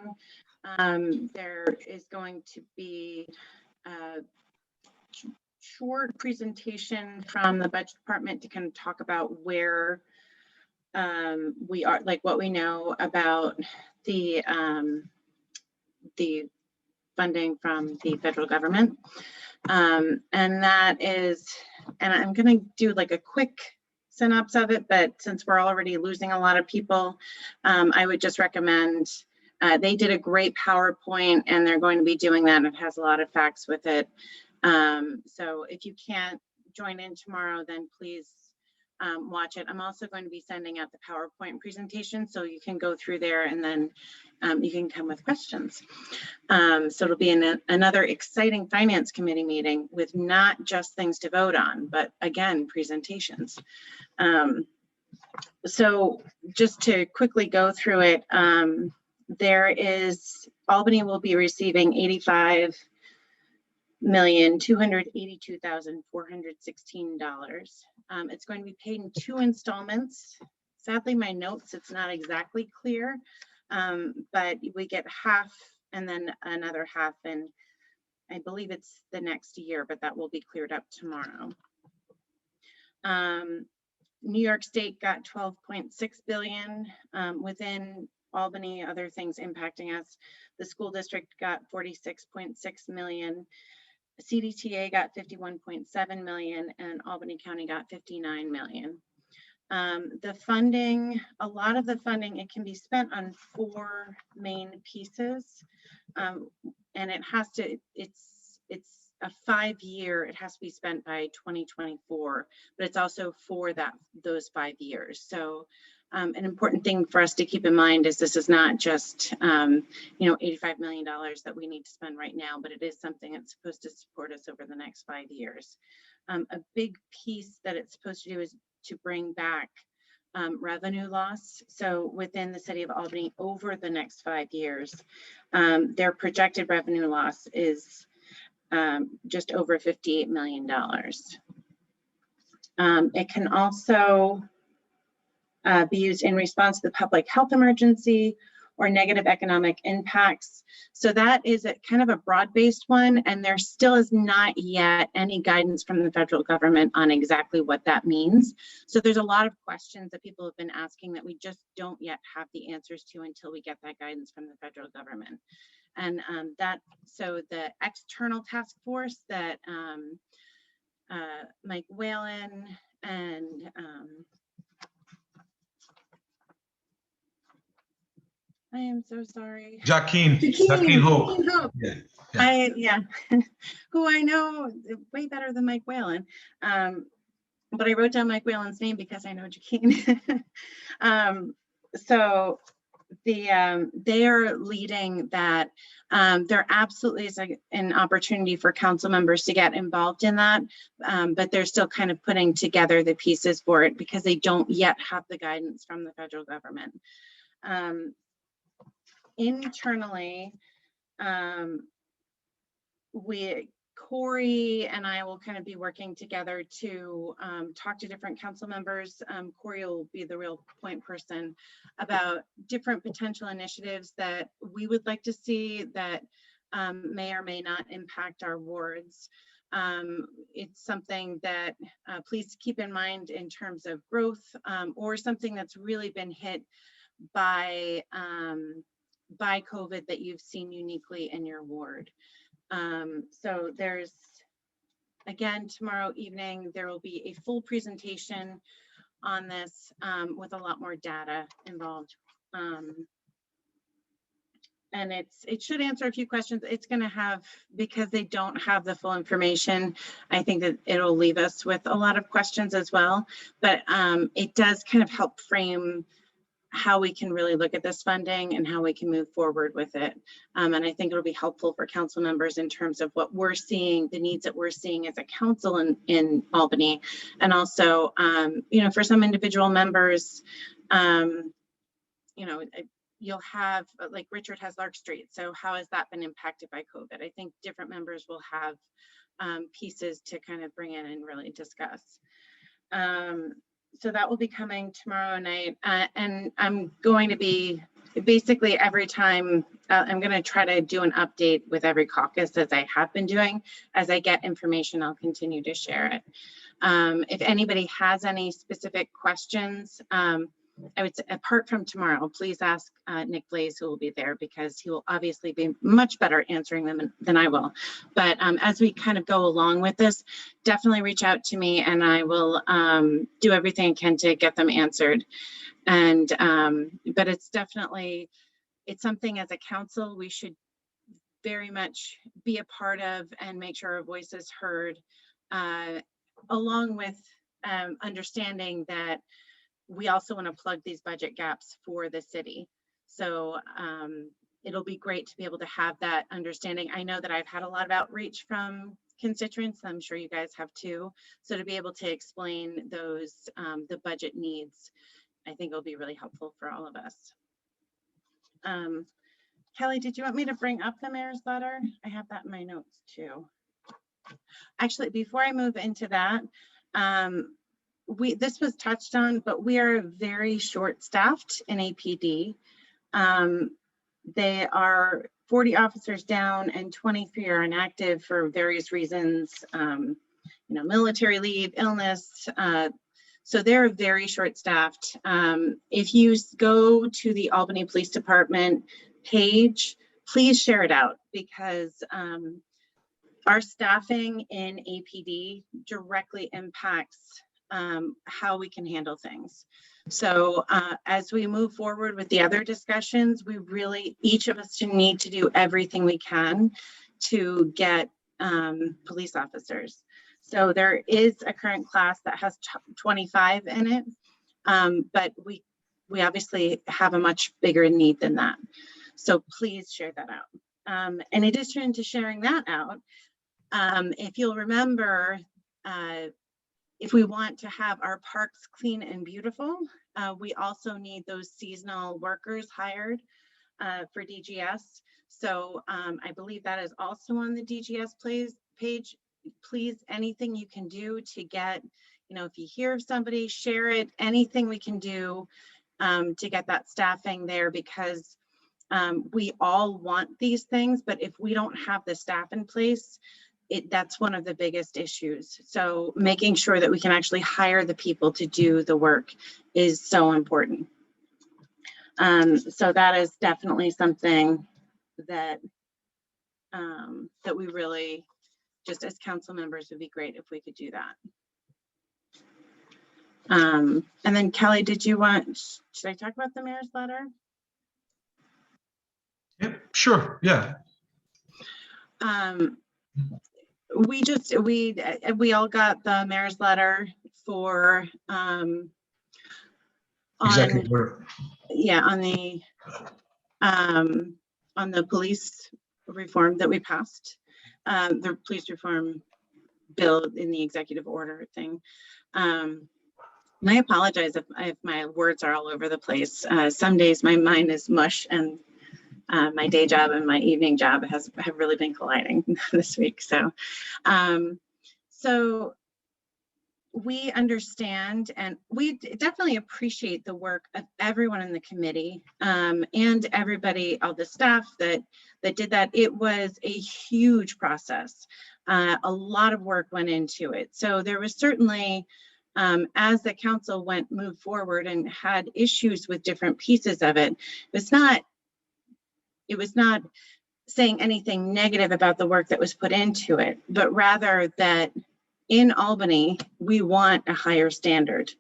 there is going to be a short presentation from the Budget Department to kind of talk about where we are, like what we know about the funding from the federal government. And that is, and I'm going to do like a quick synopsis of it, but since we're already losing a lot of people, I would just recommend, they did a great PowerPoint and they're going to be doing that. It has a lot of facts with it. So if you can't join in tomorrow, then please watch it. I'm also going to be sending out the PowerPoint presentation so you can go through there and then you can come with questions. So it'll be another exciting Finance Committee meeting with not just things to vote on, but again, presentations. So just to quickly go through it, Albany will be receiving $85,282,416. It's going to be paid in 2 installments. Sadly, my notes, it's not exactly clear, but we get half and then another half, and I believe it's the next year, but that will be cleared up tomorrow. New York State got $12.6 billion within Albany, other things impacting us. The school district got $46.6 million. CDTA got $51.7 million and Albany County got $59 million. The funding, a lot of the funding, it can be spent on 4 main pieces. And it has to, it's a 5-year, it has to be spent by 2024, but it's also for those 5 years. So an important thing for us to keep in mind is this is not just, $85 million that we need to spend right now, but it is something that's supposed to support us over the next 5 years. A big piece that it's supposed to do is to bring back revenue loss. So within the city of Albany over the next 5 years, their projected revenue loss is just over $58 million. It can also be used in response to the public health emergency or negative economic impacts. So that is kind of a broad-based one, and there still is not yet any guidance from the federal government on exactly what that means. So there's a lot of questions that people have been asking that we just don't yet have the answers to until we get that guidance from the federal government. And so the external task force that Mike Whalen and I am so sorry. Joaquin Hope. Yeah. Who I know way better than Mike Whalen. But I wrote down Mike Whalen's name because I know Joaquin. So they are leading that. There absolutely is an opportunity for council members to get involved in that, but they're still kind of putting together the pieces for it because they don't yet have the guidance from the federal government. Internally, Corey and I will kind of be working together to talk to different council members. Corey will be the real point person about different potential initiatives that we would like to see that may or may not impact our wards. It's something that please keep in mind in terms of growth or something that's really been hit by COVID that you've seen uniquely in your ward. So there's, again, tomorrow evening, there will be a full presentation on this with a lot more data involved. And it should answer a few questions. It's going to have, because they don't have the full information, I think that it'll leave us with a lot of questions as well. But it does kind of help frame how we can really look at this funding and how we can move forward with it. And I think it'll be helpful for council members in terms of what we're seeing, the needs that we're seeing as a council in Albany. And also, you know, for some individual members, you know, you'll have, like Richard has Lark Street. So how has that been impacted by COVID? I think different members will have pieces to kind of bring in and really discuss. So that will be coming tomorrow night. And I'm going to be basically every time, I'm going to try to do an update with every caucus as I have been doing. As I get information, I'll continue to share it. If anybody has any specific questions, I would say, apart from tomorrow, please ask Nick Blaze, who will be there, because he will obviously be much better answering them than I will. But as we kind of go along with this, definitely reach out to me and I will do everything I can to get them answered. And but it's definitely, it's something as a council we should very much be a part of and make sure our voice is heard, along with understanding that we also want to plug these budget gaps for the city. So it'll be great to be able to have that understanding. I know that I've had a lot of outreach from constituents. I'm sure you guys have too. So to be able to explain those, the budget needs, I think will be really helpful for all of us. Kelly, did you want me to bring up the mayor's letter? I have that in my notes too. Actually, before I move into that, this was touched on, but we are very short-staffed in APD. They are 40 officers down and 23 are inactive for various reasons, you know, military leave, illness. So they're very short-staffed. If you go to the Albany Police Department page, please share it out, because our staffing in APD directly impacts how we can handle things. So as we move forward with the other discussions, we really, each of us need to do everything we can to get police officers. So there is a current class that has 25 in it, but we obviously have a much bigger need than that. So please share that out. In addition to sharing that out, if you'll remember, if we want to have our parks clean and beautiful, we also need those seasonal workers hired for DGS. So I believe that is also on the DGS page. Please, anything you can do to get, you know, if you hear of somebody, share it, anything we can do to get that staffing there, because we all want these things, but if we don't have the staff in place, that's one of the biggest issues. So making sure that we can actually hire the people to do the work is so important. So that is definitely something that that we really, just as council members, would be great if we could do that. And then Kelly, did you want, should I talk about the mayor's letter? Yep, sure, yeah. We all got the mayor's letter for Executive order. yeah, on the on the police reform that we passed, the police reform bill in the executive order thing. And I apologize if my words are all over the place. Some days my mind is mush, and my day job and my evening job have really been colliding this week. So, so we understand, and we definitely appreciate the work of everyone in the committee, and everybody, all the staff that did that. It was a huge process. A lot of work went into it. So there was certainly, as the council moved forward and had issues with different pieces of it, it was not saying anything negative about the work that was put into it, but rather that in Albany, we want a higher standard.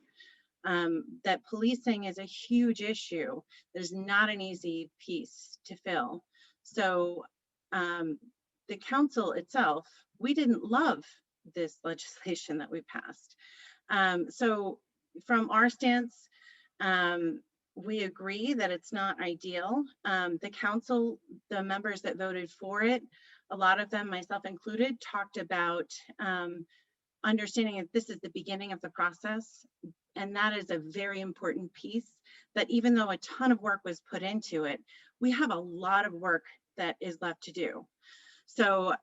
That policing is a huge issue. There's not an easy piece to fill. So the council itself, we didn't love this legislation that we passed. So from our stance, we agree that it's not ideal. The council, the members that voted for it, a lot of them, myself included, talked about understanding that this is the beginning of the process. And that is a very important piece, that even though a ton of work was put into it, we have a lot of work that is left to do. So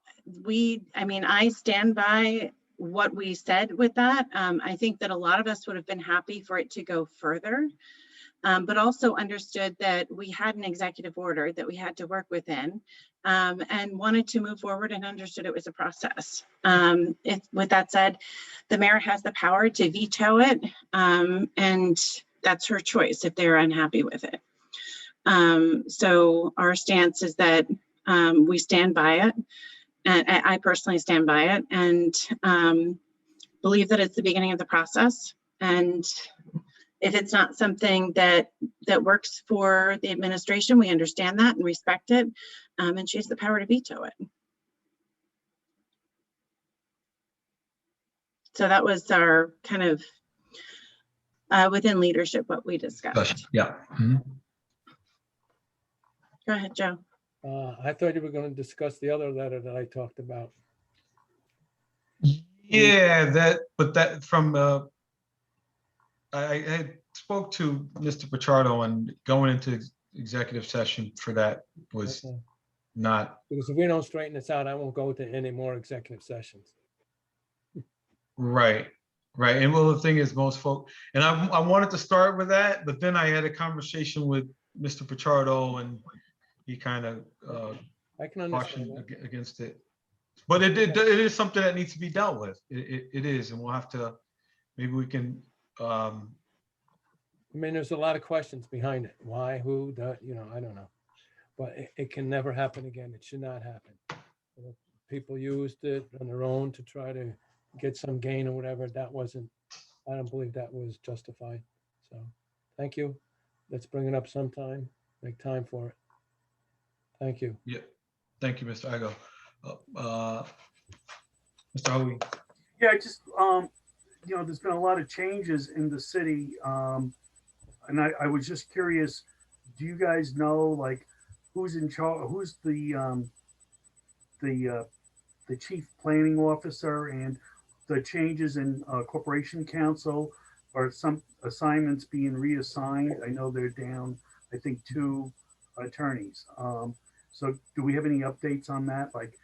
I stand by what we said with that. I think that a lot of us would have been happy for it to go further, but also understood that we had an executive order that we had to work within, and wanted to move forward and understood it was a process. With that said, the mayor has the power to veto it, and that's her choice if they're unhappy with it. So our stance is that we stand by it, and I personally stand by it, and believe that it's the beginning of the process. And if it's not something that works for the administration, we understand that and respect it, and she has the power to veto it. So that was our kind of within leadership, what we discussed. Yeah. Mhm. Go ahead, Joe. I thought you were going to discuss the other letter that I talked about. Yeah, I spoke to Mr. Pichardo, and going into executive session for that was Okay. not Because if we don't straighten this out, I won't go to any more executive sessions. right. Right. And well, the thing is, most folk, and I wanted to start with that, but then I had a conversation with Mr. Pichardo, and he kind of I can understand cautioned that. against it. But it is something that needs to be dealt with. It is, and we'll have to, maybe we can. I mean, there's a lot of questions behind it. Why, who, I don't know. But it can never happen again. It should not happen. People used it on their own to try to get some gain or whatever. I don't believe that was justified. So thank you. Let's bring it up sometime. Make time for it. Thank you. Yeah. Thank you, Mr. Igo. Mr. Howie. Yeah, just, there's been a lot of changes in the city. And I was just curious, do you guys know, like, who's in charge, who's the chief planning officer, and the changes in corporation council, or some assignments being reassigned? I know they're down, I think, 2 attorneys. So do we have any updates on that? Like,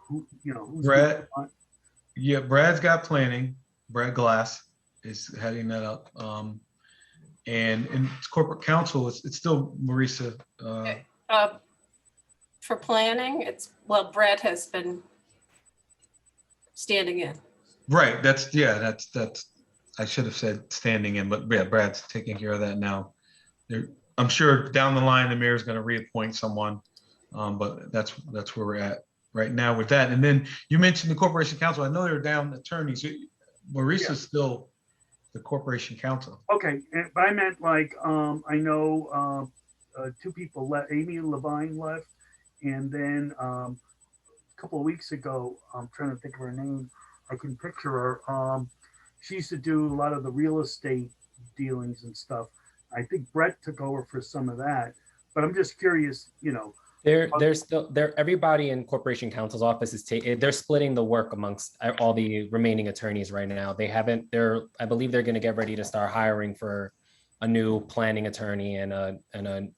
who's Brad? Yeah, Brad's got planning. Brad Glass is heading that up. And in corporate counsel, it's still Marisa. For planning, Brad has been standing in. Right. That's I should have said standing in, but yeah, Brad's taking care of that now. I'm sure down the line the mayor's going to reappoint someone, but that's where we're at right now with that. And then you mentioned the corporation counsel. I know they're down attorneys. Marisa's still the corporation counsel. Okay, but I meant, like, I know 2 people left. Amy Levine left, and then a couple of weeks ago, I'm trying to think of her name. I can picture her. She used to do a lot of the real estate dealings and stuff. I think Brett took over for some of that. but I'm just curious, you know. Everybody in Corporation Counsel's office is they're splitting the work amongst all the remaining attorneys right now. I believe they're going to get ready to start hiring for a new planning attorney and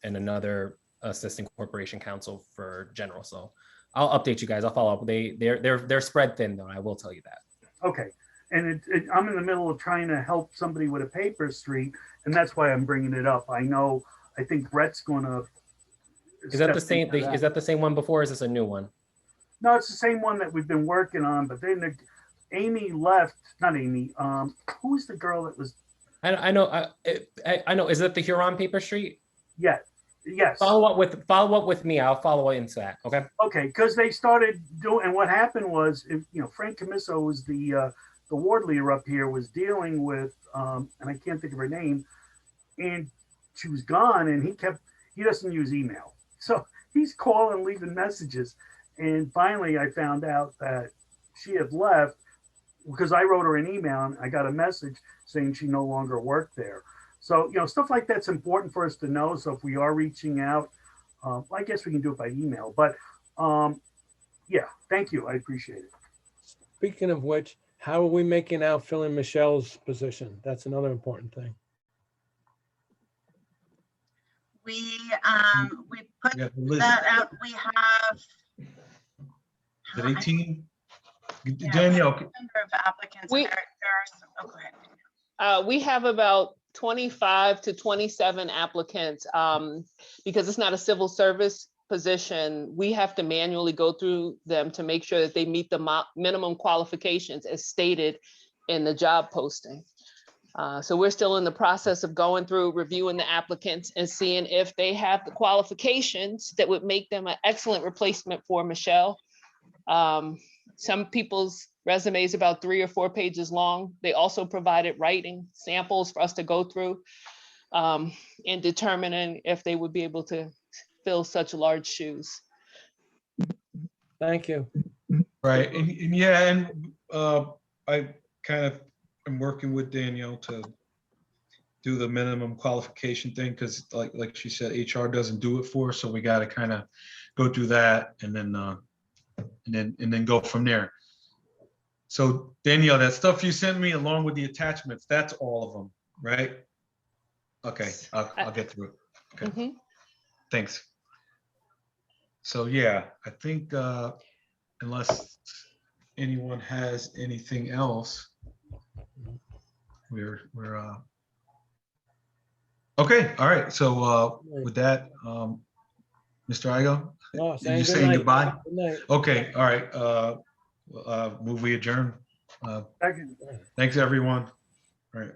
another assistant corporation counsel for general. So I'll update you guys. I'll follow up. They're spread thin though. I will tell you that. Okay. And I'm in the middle of trying to help somebody with a paper street, and that's why I'm bringing it up. I think Brett's going to. Is that the same? Is that the same one before? Or is this a new one? No, it's the same one that we've been working on. But then Amy left. Not Amy. Who's the girl that was? I know. I know. Is that the Huron paper street? Yeah. Yes. Follow up with me. I'll follow into that. Okay. Okay, because they started doing, and what happened was, Frank Camiso was the ward leader up here, was dealing with, and I can't think of her name, and she was gone, and he doesn't use email. So he's calling, leaving messages. And finally, I found out that she had left because I wrote her an email and I got a message saying she no longer worked there. So, stuff like that's important for us to know. So if we are reaching out, I guess we can do it by email. But yeah, thank you. I appreciate it. Speaking of which, how are we making out filling Michelle's position? That's another important thing. We put that out. We have. Is it 18? Yeah, Danielle. number of applicants. We- There are some, go ahead. We have about 25 to 27 applicants. Because it's not a civil service position, we have to manually go through them to make sure that they meet the minimum qualifications as stated in the job posting. So we're still in the process of going through, reviewing the applicants and seeing if they have the qualifications that would make them an excellent replacement for Michelle. Some people's resumes about 3 or 4 pages long. They also provided writing samples for us to go through in determining if they would be able to fill such large shoes. Thank you. Right, and yeah, and I kind of am working with Danielle to do the minimum qualification thing, because like she said, HR doesn't do it for us, so we got to kind of go through that and then go from there. So Danielle, that stuff you sent me along with the attachments, that's all of them, right? Okay, I'll get through it. Okay, Mhm. Thanks. So yeah, I think unless anyone has anything else, we're okay. All right. So with that, Mr. Igo, Oh, you saying saying good night. goodbye? Good night. Okay. All right. Move we adjourn. Second. Thanks, everyone. All right.